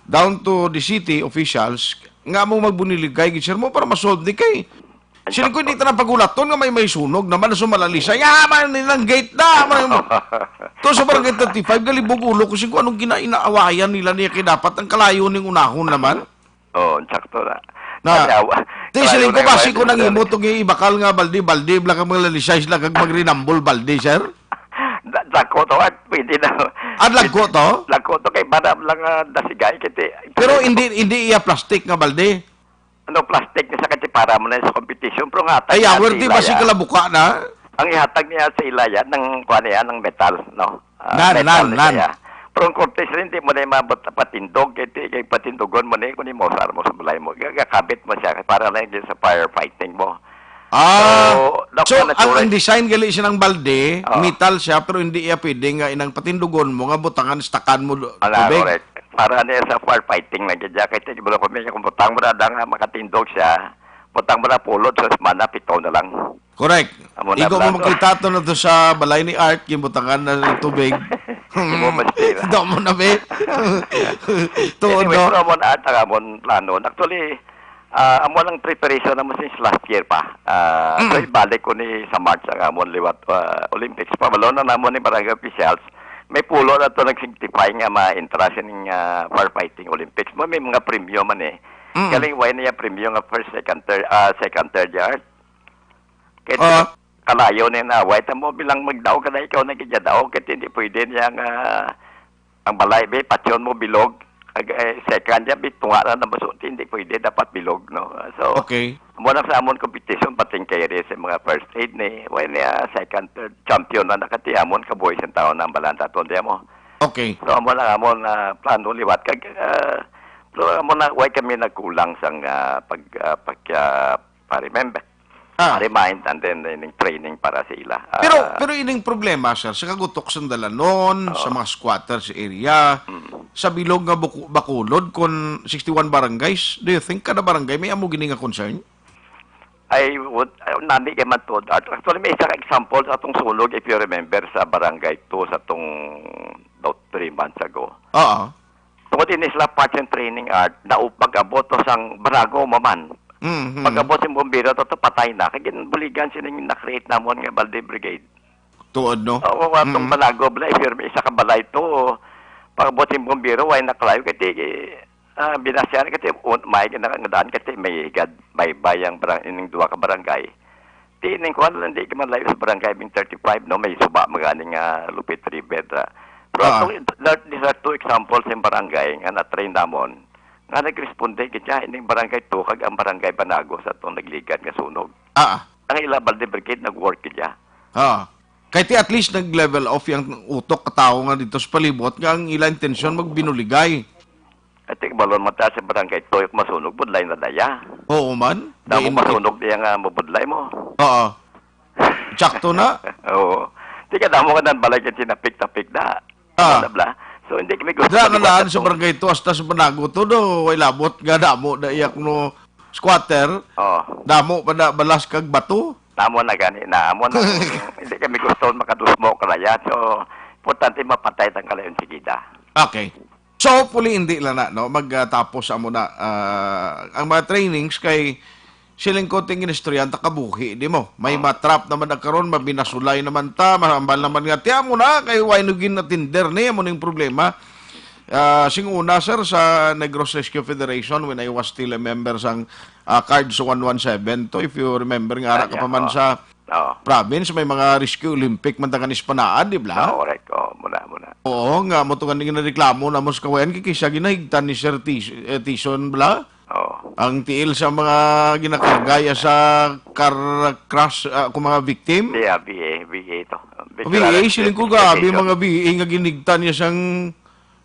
down to the city officials, nga mo magbuniligay, gitsir mo, para masolve di kay. Sila ko hindi na pagulaton nga may sunog naman na sumalalisay. Man nilang gate na. To sa barangay 35, galibog ulo kasi kung anong ginaawayan nila niya kaya dapat ang kalayo ng unahon naman. Sakto na. Sila ko kasi ko nang imo itong ibakal nga baldi, blang ang mga lalisay sila kag magrinambol baldi, sir. Lagko to, at pwede na. Lagko to? Lagko to kay badam lang dasigay. Pero hindi iya plastic nga baldi. Plastic na sa kati para mo na sa competition pero nga ay di ba si kalabuka na ang ihatag niya sa ilaya ng kuan niya ng metal, no? Nan. Pero ang cortes rin di mo na mabot patindog kay patindogon mo na kun mo sar mo sa balay mo gagakabit mo siya para lang din sa firefighting mo. So ang design gali siya ng balde, metal siya pero hindi iya pwede nga inang patindogon mo nga butangan stakan mo tubig. Correct. Para niya sa firefighting na gadya. Kaya bulo ko niya kung butang mo na makatindog siya, butang mo na pulot sa semana, 7 na lang. Correct. Ikaw mo makita ito na ito sa balay ni Art, yung butangan na ng tubig. Ito mo na, be. Anyway, pero mo na Art, ang plano. Actually, amo lang preparation naman since last year pa. So, ibalik ko ni sa March ang amon liwat Olympics. Pabalo na namon ni barangay officials. May pulo na ito nag-signify nga ma-interest ng firefighting Olympics. May mga premyo man eh. Galing way niya premyo nga first, second, third yard. Kaya kalayo na na way. Tamo bilang magdaw ka na ikaw nagigya daw. Kaya hindi pwede niya ang balay. Patyon mo bilog. Second niya, tunga na baso. Hindi pwede. Dapat bilog, no? So, okay. Muna sa amon competition, pating kayo sa mga first aid ni way niya second, third champion na nakatiyamon ka boys ang taon ng balanta tondi mo. Okay. So amon plano liwat kag pero amon na way kami nagkulang sang remember. Remind and then training para sa ila. Pero ining problema sir sa kagutok sa dalanon, sa mga squatters area, sa bilog nga Bacolod kon 61 barangays. Do you think kada barangay may amo gini nga concern? I would, nandi kay matod. Actually, may isang example sa itong sunog, if you remember, sa barangay 2 sa itong about 3 months ago. Tungkol din sila parts and training art, na pag-abot to sang barago maman. Pag-abot yung bombero, to patay na. Kaya buligan sila yung na-create namon nga Balde Brigade. Tuod, no? Oo, atong balago, bala, firme, isa ka balay to, pagbutin bombero, why naklayo, kasi, binasyan, kasi, may ginakandaan, kasi may bayang ining duwa ka barangay. Tining ko, hindi ka man layo sa barangay, bing 35, no, may suba, magaling lupit river. Pero, these are two examples ng barangay, nga na-train namon, nga nag-responde, kaya, ining barangay to, kag ang barangay Banago, sa itong nagligan, nga sunog. Ang ilabal de brigade, nag-work kaya. Kahit at least nag-level off yung utok katao nga dito sa palibot nga ang ilang intensyon magbinuligay. At balon mata sa barangay Toyok masunog, budlay na daya. Oo man. Damo masunog diya nga mabudlay mo. Oo. Tsakto na. Oo. Di ka damo ka nan balay ka tinapik-tapik na. Bla. So hindi kami gusto. Dra nga sa barangay to hasta sa Banago to do, way labot nga damo da iyak no squatter. Damo pa da balas kag bato. Tamo na gani na amo na hindi kami gusto makadusmo kalaya. So importante mapatay tang kalayon sigida. Okay. So hopefully hindi lang na no magtapos amo na ang mga trainings kay siling koting inistoryan ta kabuhi di mo. May matrap naman nagkaroon, mabinasulay naman ta, mahambal naman nga tiya mo na kay why nugin na tinder ni amo ning problema. Sing una sir sa Negros Rescue Federation when I was still a member sang Cards 117 to if you remember nga ara ka pa man sa province may mga rescue Olympic man tangan ispanaan di bla? Correct. Muna. Oo nga mo tungan nga reklamo na mos kawayan kisa ginahigtan ni Sir Tison bla? Ang tiil sa mga ginakargaya sa car crash kung mga victim? Yeah, VA to. VA siling ko gabi mga VA nga ginigtan niya sang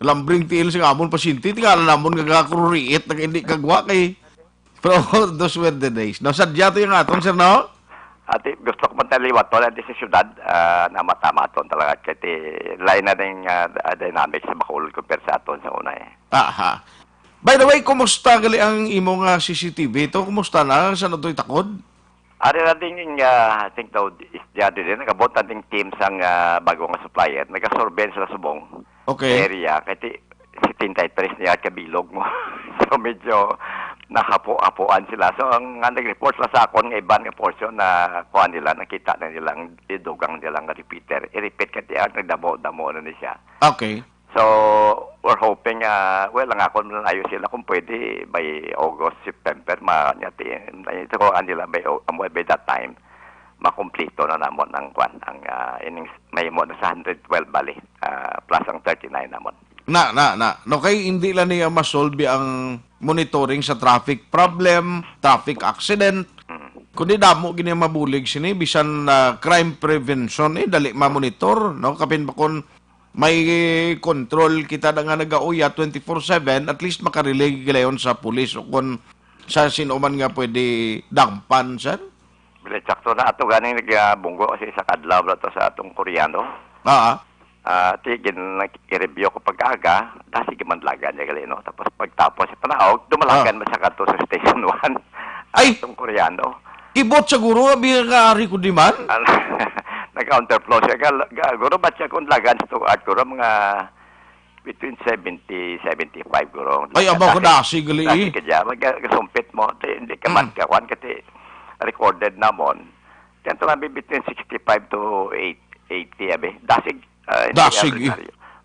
lambring tiil sa amon pasyente, tingala namon nagkakururiit, hindi kagwa kay. Pero those were the days. No, sadya to yung aton, sir, no? Ati, gusto ko mataliwat to, di sa syudad, na matamaton talaga. Kasi lain na ng dynamics sa Bacolod compare sa aton sa una eh. Aha. By the way, kumusta gali ang imong CCTV ito? Kumusta na? Saan ito'y takod? Ari na din yung, I think daw, isdiya din, nagabot na din team sang bagong supplier. Nag-surveillance sa subong. Okay. Area, kasi 73 niya kabilog mo. So medyo nakapo-apuan sila. So ang nag-report sila sa akon nga iban nga portion na kuha nila, nakita na nilang idugang nilang repeater. I-repeat kasi nagdamo-damo na siya. Okay. So we're hoping, well, ang akon ayos sila kung pwede by August, September, ito ko nila by that time, makumpleto na namon ang kwan ang innings may mo na sa 112 bali plus ang 39 namon. No kay hindi lang niya masolve ang monitoring sa traffic problem, traffic accident. Kundi damo gini mabulig sini bisan crime prevention dali ma-monitor no kapin ba kon may control kita na nga nagauya 24/7 at least makarelay gilayon sa pulis o kon sa sinuman nga pwede dampan sir. Sakto na ato ganing nagbunggo kasi sa kadlaw to sa atong Koreano. Tigin i-review ko pag-aga, dasi gimandlagan niya gali, no? Tapos pagtapos sa panaog, dumalagan mo sa kanto sa Station 1. Ay! Atong Koreano. Ibot siguro, abi-ari ko di man? Nag-counterflow siya. Guro ba siya kung lagan sa tuwad? Guro mga between 70, 75 guro. Ay, abaw ko dasi gali. Dasi ka dyan. Magkasumpit mo. Hindi ka man kawan kasi recorded namon. Kanto lang between 65 to 80, abi. Dasig. Dasig.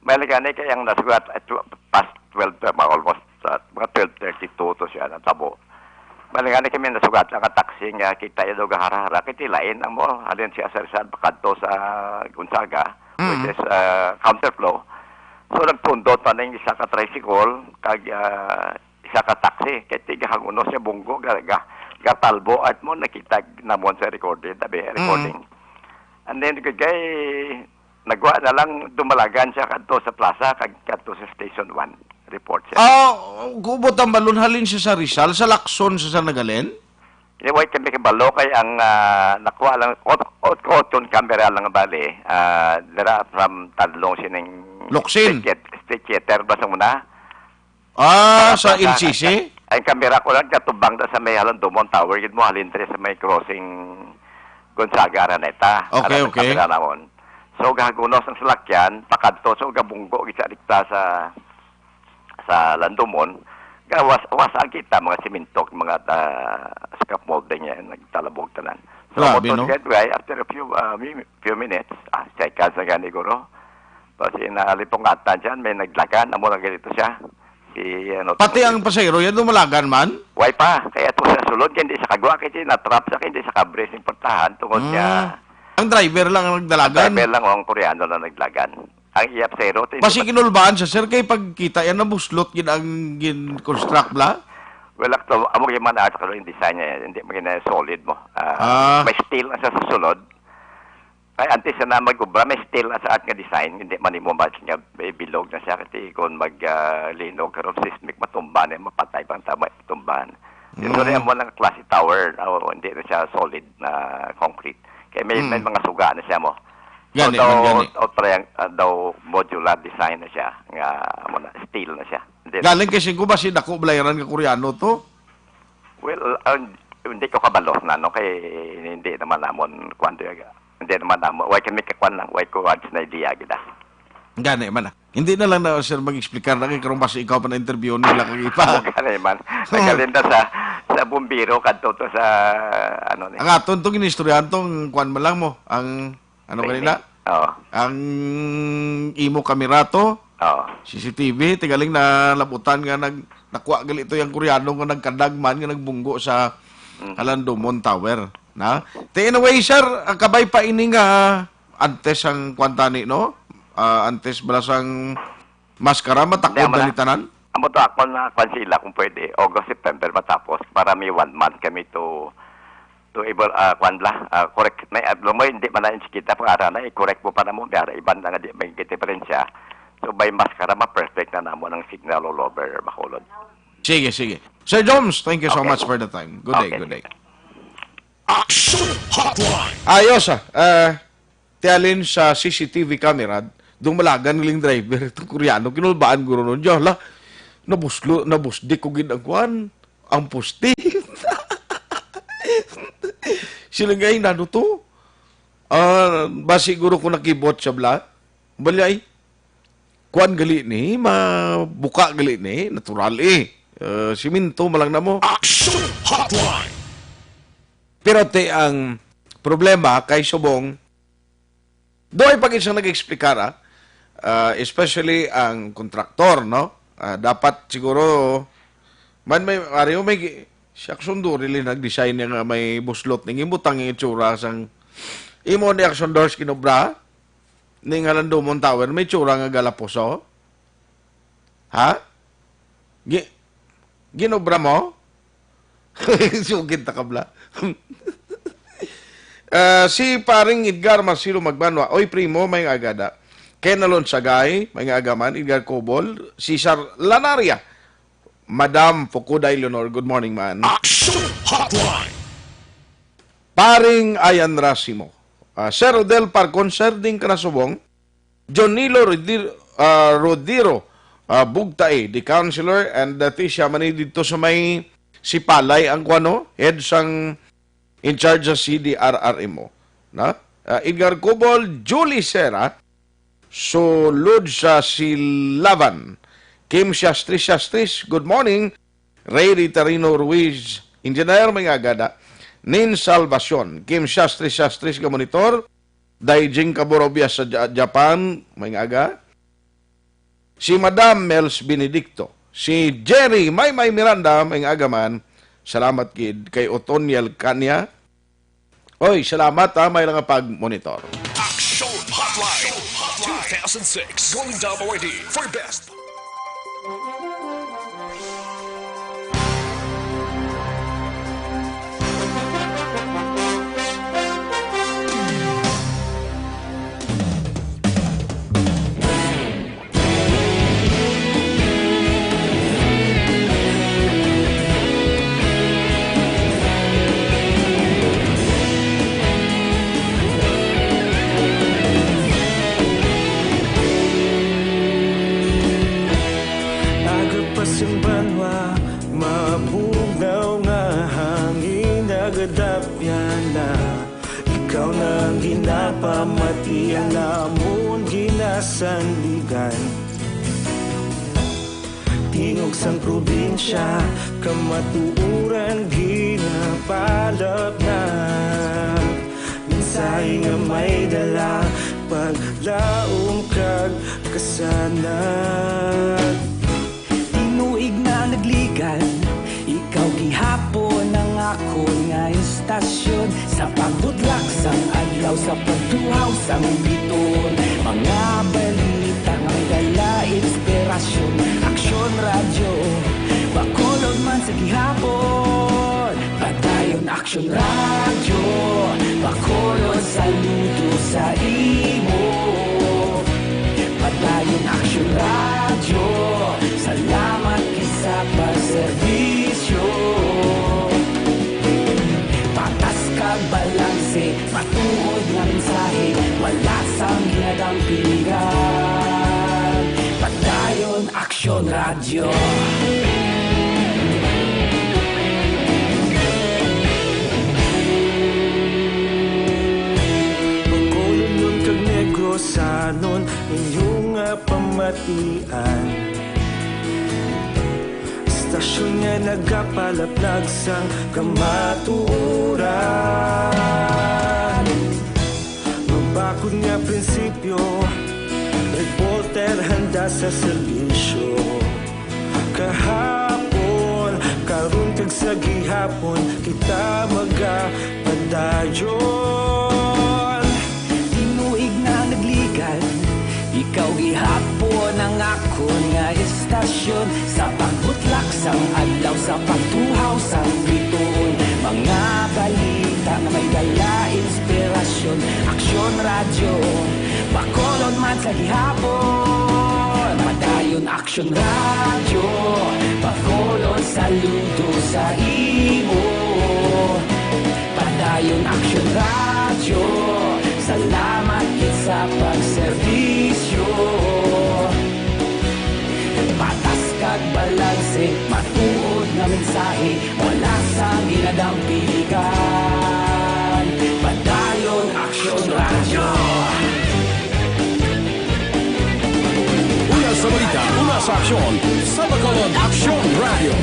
May lagani kayang nasugat at past 12, almost mga 12:32 to siya na tabo. May lagani kami nasugat ang taxi nga kita yung gahara-hara. Kitilain ang mo. Halin siya sa Rizal, bakadto sa Gonzaga, which is counterflow. So nagpundot pa ng isa ka tricycle, kag isa ka taxi. Kaya tigahanguno siya bunggo, gatalbo at mo nakita namon sa recording. And then kay nagwa na lang dumalagan siya kadto sa plaza kadto sa Station 1 report siya. Gubot ang balon halin siya sa Rizal sa Lacson sa Nagalen? Anyway, kami kabalo kay ang nakuha lang oton camera lang bali. Dara from Tadlong sining Loksin. State theater ba sa muna? Sa LCC? Ang camera ko lang katubang sa may halong Dumont Tower gid mo halin sa may crossing Gonzaga Araneta. Okay. So gagunos ang salakyan, pakadto so gabunggo gisa dikta sa Landumon. Gawas kita mga simento, mga scaffolding niya nagtalabog tanan. Grabe, no? Right, after a few minutes, seconds na gani guro. Tapos inalipongatan dyan, may naglagan, amo na ganito siya. Pati ang pasahero, yan dumalagan man? Way pa, kaya to sa sulod, hindi sa kagwa, kasi na-trap sa hindi sa kabracing portahan, tungkol siya. Ang driver lang ang nagdalagan? Ang driver lang, ang Koreano na naglagan. Ang iyapsero. Basi kinulbaan sa sir, kay pagkita yan na buslot, yun ang gin-construct bla? Well, amo yung mga naarta yung design niya, hindi maging solid mo. May steel na siya sa sulod. Ay, antes na mag-ubra, may steel na sa at nga design, hindi man mo match nga, bilog na siya, kasi kung mag-linog, karoon seismic, matumban, mapatay pang tama, matumban. Ito rin mo ng classic tower, hindi na siya solid na concrete. Kaya may mga suga na siya mo. Gani, daw modular design na siya, nga steel na siya. Galing kasi ko ba si Dako Blayaran ka Koreano to? Well, hindi ko kabalos na, no? Kaya hindi naman namon kwento hindi naman namon. Why kami kakwan lang, why ko ads na idea gida. Gani man. Hindi na lang na sir mag-explicar na kay karong basi ikaw pa na interview nila kag ipa. Gani man. Nagalinda sa bumbiro kadto to sa ano ni. Ang aton tong inistoryahan tong kwan man lang mo, ang ano kanina? Oo. Ang imo kamerato. Oo. CCTV, tigaling na labutan nga nakuha gali ito yung Koreano nga nagkadagman nga nagbunggo sa Alandomon Tower. Na? Anyway, sir, kabay pa ini nga antes ang kwantani, no? Antes balasang maskara, matakod na ni tanan? Amo to ako na kwan sila kung pwede. August, September matapos para may 1 month kami to able kwan la correct may mo hindi man na kita pang ara na i-correct mo para mo biara iban na nga di may diferensya. So by maskara ma-perfect na namo ng signal all over Bacolod. Sige. Sir Jones, thank you so much for the time. Good day. Aksyon Hotline. Ayos tialin sa CCTV camera, dumalagan ng driver itong Koreano, kinulbaan guro nun dyan, nabusdi ko ginagwan, ang pusti. Sila ngay, nano to? Basi guro ko nakibot sa bla, balay, kuan gali ni, mabuka gali ni, natural siminto malang na mo. Aksyon Hotline. Pero ang problema kay Subong, doon pag isang nag-explikara, especially ang kontraktor, no? Dapat siguro, may si Aksyon Durili nag-design niya nga may buslot ng imutang yung itsura sang imo ni Aksyon Doors kinobra ng Alandomon Tower, may itsura nga galaposo. Ha? Ginobra mo? Sugit na kabla. Si paring Edgar Marcelo Magbanwa, oy primo, may agada. Kenalon Sagay, may agaman, Edgar Cobol, Cesar Lanaria, Madam Fukuday Leonor, good morning man. Aksyon Hotline. Paring Ayan Rasimo, Sir Rodel Parcon, Sir Ding Kanasubong, Jonilo Rodiro, Bugtae, the counselor, and Tisha Mani dito sa may si Palay ang kwano, head sang in charge sa CDRRMO. Na? Edgar Cobol, Julie Sera, sulod sa Silavan, Kim Shastris, good morning, Ray Ritarino Ruiz, Engineer may agada, Nin Salvacion, Kim Shastris ka monitor, Daijing Kaborobia sa Japan, may aga, si Madam Mels Benedicto, si Jerry May Miranda, may agaman, salamat kay Otoniel Kanya. Oy, salamat may lang pag-monitor. Aksyon Hotline 2006 going WD for best. Simbanwa, mabugaw nga hangin nagadapyan na ikaw nang ginapamatian namon ginasandigan tingog sang probinsya kamatuuran ginapalap na gamay nga may dala paglaom kag kasanag. Tinuig na nagligan, ikaw gihapon ang ako nga istasyon. Sa pagbudlak sang adlaw, sa pagtuhaw sang biton, mga balita nga may dala inspirasyon. Aksyon radyo, bakolod man sa gihapon. Padayon Aksyon radyo, bakolod saludo sa imo. Padayon Aksyon radyo, salamat kisa pagserbisyo. Patas kag balanse, matuod nga mensahe, wala sang ginadampingan. Padayon Aksyon radyo. Pagkulunod kag negro sanon inyong nga pamatian. Istasyon nga nagapalaplag sang kamatuuran. Mabakod nga prinsipyo, reporter handa sa serbisyo. Kahapon, karon kag sa gihapon, kita magapadayon. Tinuig na nagligan, ikaw gihapon ang ako nga istasyon. Sa pagbutlak sang adlaw, sa pagtuhaw sang biton, mga balita na may dala inspirasyon. Aksyon radyo, bakolod man sa gihapon. Padayon Aksyon radyo, bakolod saludo sa imo. Padayon Aksyon radyo, salamat kit sa pagserbisyo. Patas kag balanse, matuod nga mensahe, wala sang ginadampigan. Padayon Aksyon radyo. Una sa balita, una sa aksyon, sa Bacolod Aksyon Radio.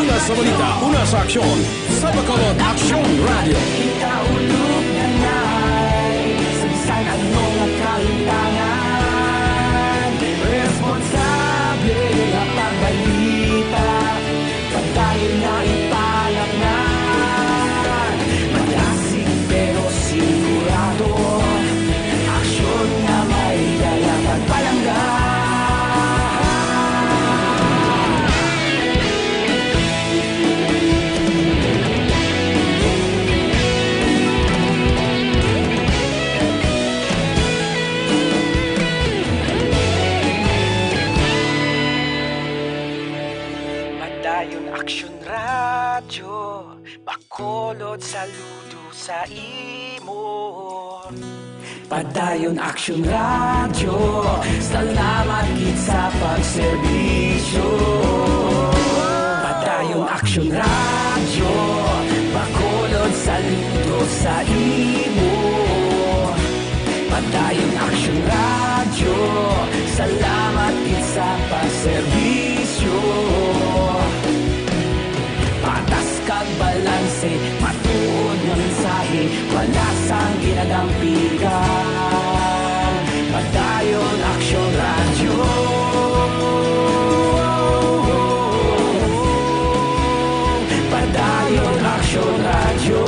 Una sa balita, una sa aksyon, sa Bacolod Aksyon Radio. Kita ulog na na'y sabisan ano nga kalintangan. Responsable nga pagbalita, pagdayon na ipalaknan. Malasig pero sigurado, aksyon nga may dala pagpalanggan. Padayon Aksyon radyo, bakolod saludo sa imo. Padayon Aksyon radyo, salamat kit sa pagserbisyo. Padayon Aksyon radyo, bakolod saludo sa imo. Padayon Aksyon radyo, salamat kit sa pagserbisyo. Patas kag balanse, matuod nga mensahe, wala sang ginadampigan. Padayon Aksyon radyo. Padayon Aksyon radyo.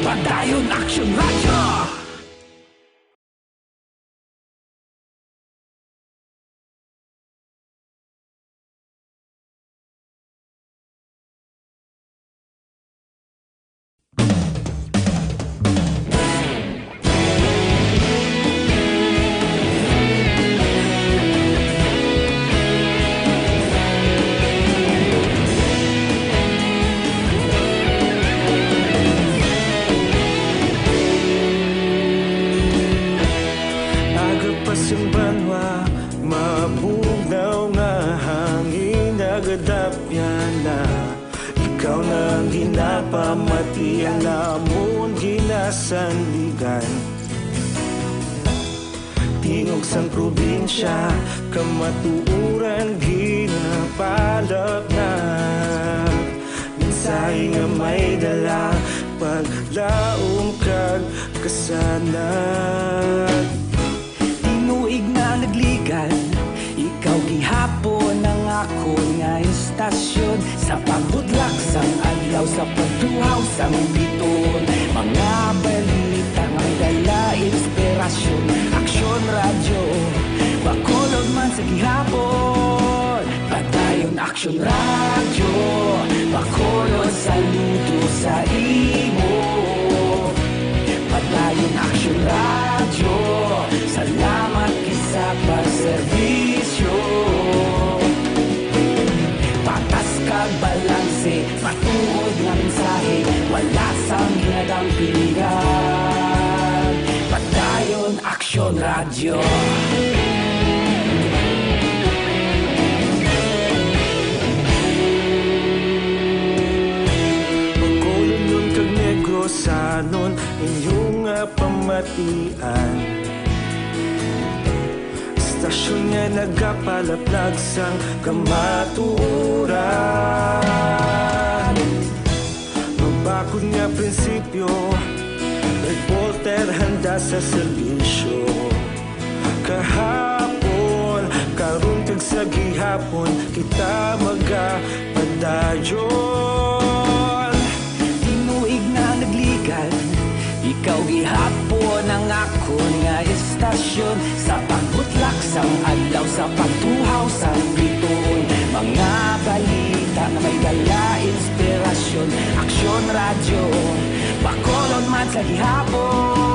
Padayon Aksyon radyo. Yung banwa, mabugnaw nga hangin nagadapyan na. Ikaw nang ginapamatian namon ginasandigan. tingog sang probinsya, kamatuuran ginapalap na. Minsay nga may dala, paglaom kag kasanag. Tinuig na nagligan, ikaw gihapon ang ako nga istasyon. Sa pagbudlak sang adlaw, sa pagtuhaw sang biton, mga balita nga dala inspirasyon. Aksyon radyo, bakolod man sa gihapon. Padayon Aksyon radyo, bakolod saludo sa imo. Padayon Aksyon radyo, salamat kisa pagserbisyo. Patas kag balanse, matuod nga mensahe, wala sang hinagang pilihan. Padayon Aksyon radyo. Pagkulon nun kag negrosanon, inyong pamatian. Stasyon nga nagapalaplag sang kamatuuran. Magbakod nga prinsipyo, reporter handa sa serbisyo. Kahapon, karon kag sa gihapon, kita magapadayon. Tinuig na nagligan, ikaw gihapon ang ako nga istasyon. Sa pagbutlak sang adlaw, sa pagtuhaw sang biton, mga balita na may dala inspirasyon. Aksyon radyo, bakolod man sa gihapon.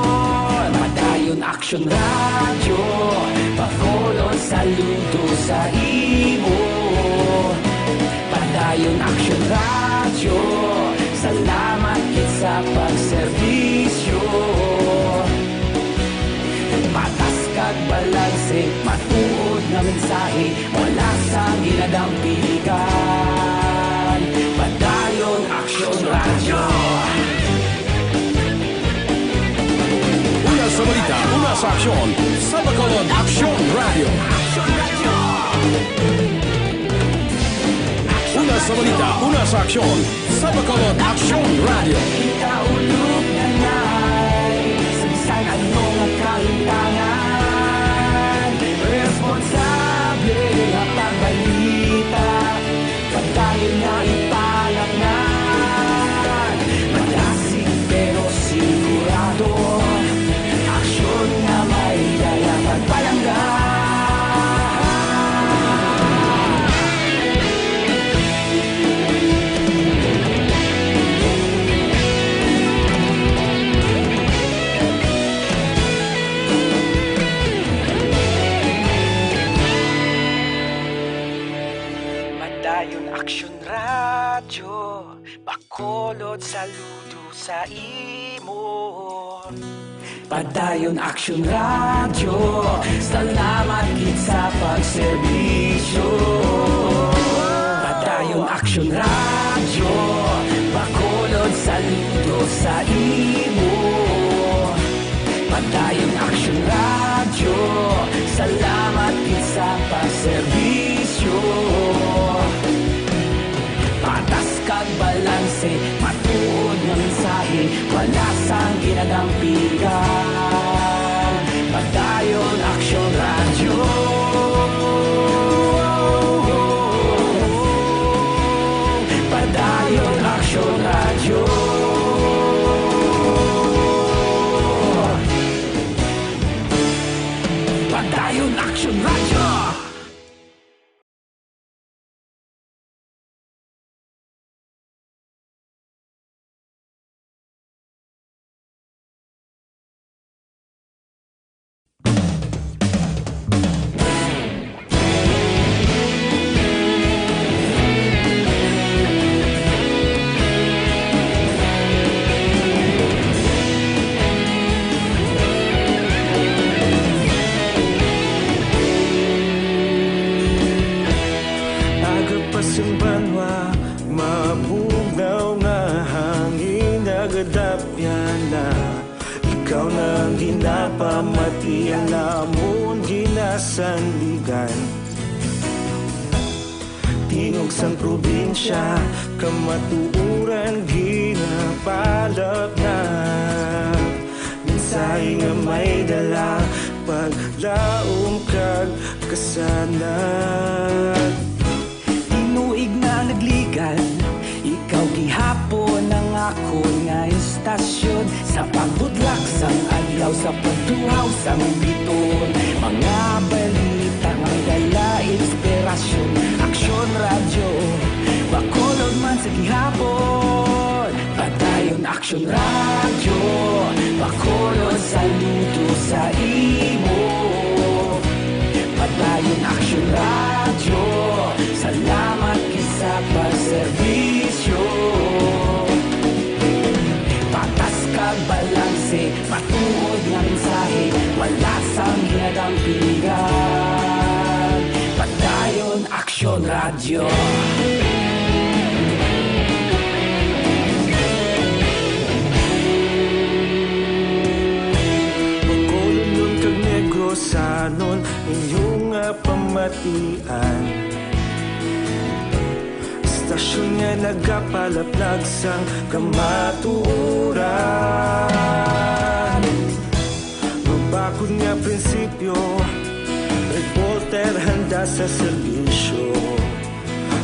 Padayon Aksyon radyo, bakolod saludo sa imo. Padayon Aksyon radyo, salamat kit sa pagserbisyo. Patas kag balanse, matuod nga mensahe, wala sang ginadampigan. Padayon Aksyon radyo. Una sa balita, una sa aksyon, sa Bacolod Aksyon Radio. Una sa balita, una sa aksyon, sa Bacolod Aksyon Radio. Ikaulog na na'y sabisan ano nga kahintangan. Responsable nga pagbalita, pagdayon nga ipalangnan. Malasig pero sigurado, aksyon nga may dala pagpalanggan. Padayon Aksyon radyo, bakolod saludo sa imo. Padayon Aksyon radyo, salamat kit sa pagserbisyo. Padayon Aksyon radyo, bakolod saludo sa imo. Padayon Aksyon radyo, salamat kit sa pagserbisyo. Patas kag balanse, matuod nga mensahe, wala sang ginadampigan. Padayon Aksyon radyo. Padayon Aksyon radyo. Padayon Aksyon radyo. ang ginapamati ang namon ginasandigan. Tingog sang probinsya kamatuuran ginapalap na. Minsay nga may dala paglaom kag kasanag. Tinuig na nagligan, ikaw gihapon ang ako nga istasyon. Sa pagbudlak sang adlaw, sa pagduhaw sang biton. Mga balita nga dala inspirasyon. Aksyon radyo, bakolod man sa gihapon. Padayon Aksyon radyo, bakolod saludo sa imo. Padayon Aksyon radyo, salamat kisa pagserbisyo. Patas kag balanse, matuod nga mensahe, wala sang hinadang piligan. Padayon Aksyon radyo. Bakolon kag Negrosanon inyong pamatian. Stasyon nga nagapalaplag sang kamatuuran. Mabakod nga prinsipyo, reporter handa sa serbisyo.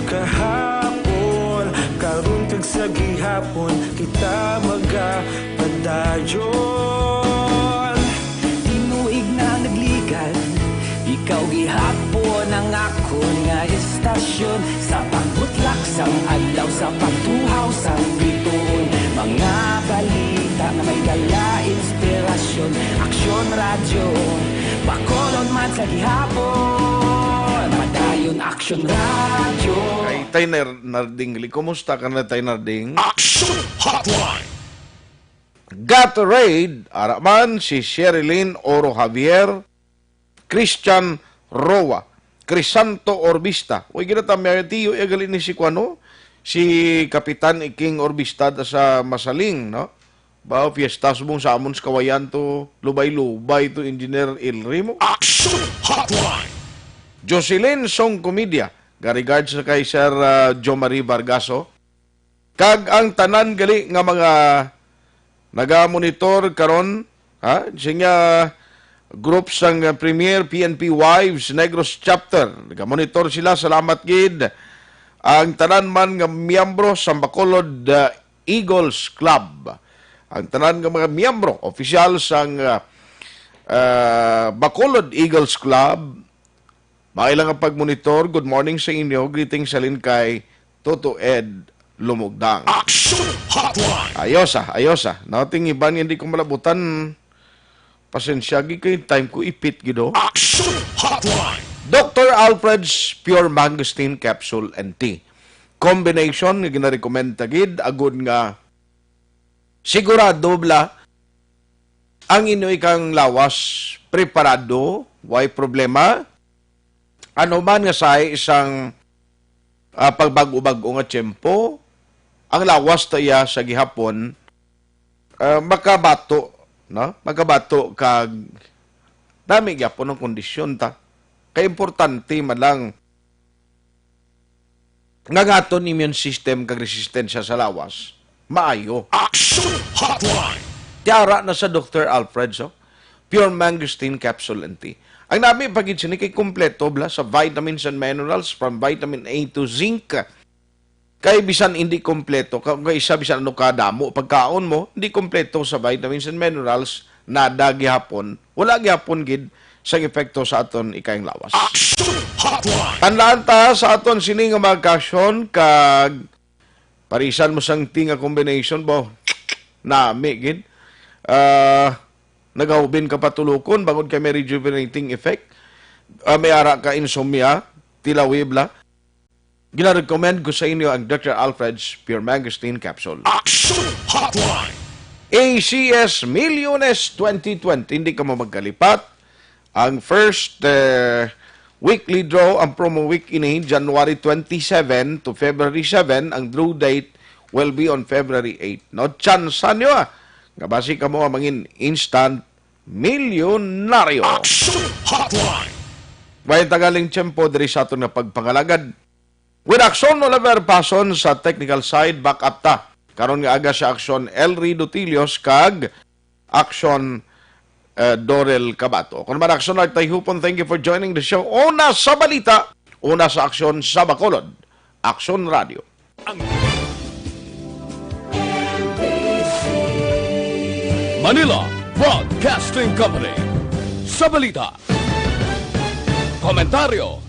Kahapon, karon kag sa gihapon, kita magapadayon. Tinuig na nagligan, ikaw gihapon ang ako nga istasyon. Sa pagbutlak sang adlaw, sa pagtuhaw sang biton. Mga balita na may dala inspirasyon. Aksyon radyo, bakolon man sa gihapon. Padayon Aksyon radyo. Ay, Tay Narding, kumusta ka na, Tay Narding? Aksyon Hotline. Gatorade, araman si Sherilyn Oro Javier, Christian Roa, Crisanto Orbista. Uy, ginatamay tiyo, igalin ni si Kuano, si Kapitan Iking Orbista sa Masaling, no? Ba, fiestas mong sa amon sa kawayan to, lubay-lubay to, Engineer Ilrimo. Aksyon Hotline. Jocelyn Song Comedia, regards sa kay Sir Jo Marie Vargaso. Kag ang tanan gali nga mga naga-monitor karon, ha? Siya group sang Premier PNP Wives Negros Chapter. Naga-monitor sila, salamat gid. Ang tanan man nga miyembro sa Bacolod Eagles Club. Ang tanan nga mga miyembro, opisyal sang Bacolod Eagles Club, mailang ang pagmonitor. Good morning sa inyo. Greetings sa kay Toto Ed Lumugdang. Aksyon Hotline. Ayos ah. Nating iban hindi ko malabutan. Pasensyagi kay time ko ipit gido. Aksyon Hotline. Dr. Alfred's Pure Mangosteen Capsule and Tea. Combination nga ginarecommend tagid agud nga sigurado bla ang inyo ikang lawas preparado, way problema. Ano man nga sa isang pagbago-bago nga tiyempo, ang lawas taya sa gihapon, makabato, no? Makabato kag dami gyapon ang kondisyon ta. Kaya importante man lang nga gaton immune system kag resistensya sa lawas, maayo. Aksyon Hotline. Tiara na sa Dr. Alfred, so, Pure Mangosteen Capsule and Tea. Ang namin pagid sini kay kompleto bla sa vitamins and minerals from vitamin A to zinc. Kay bisan hindi kompleto, kay isa bisan ano kadamo pagkaon mo, hindi kompleto sa vitamins and minerals, nada gihapon, wala gihapon gid sa epekto sa aton ikayang lawas. Aksyon Hotline. Tandaan ta sa aton sini nga magkasyon kag parisan mo sang tinga combination bo. Nami gid. Nagahubin ka patulukon bangod kay may rejuvenating effect. May ara ka insomnia, tilawibla. Gina-recommend ko sa inyo ang Dr. Alfred's Pure Mangosteen Capsule. Aksyon Hotline. ACS Millones 2020, hindi ka mo magkalipat. Ang first weekly draw, ang promo week ini, January 27 to February 7. Ang draw date will be on February 8. No, chance nyo Nga basi ka mo mangin instant milyonaryo. Aksyon Hotline. Bayan tagaling tiyempo diri sa aton nga pagpangalagad. With Aksyon Oliver Pason sa technical side, back up ta. Karon nga aga sa Aksyon Elry Dutilios kag Aksyon Dorel Cabato. Kung man Aksyon at Tayhopon, thank you for joining the show. Una sa balita, una sa Aksyon sa Bacolod. Aksyon Radio. Manila Broadcasting Company. Sa balita. Komentaryo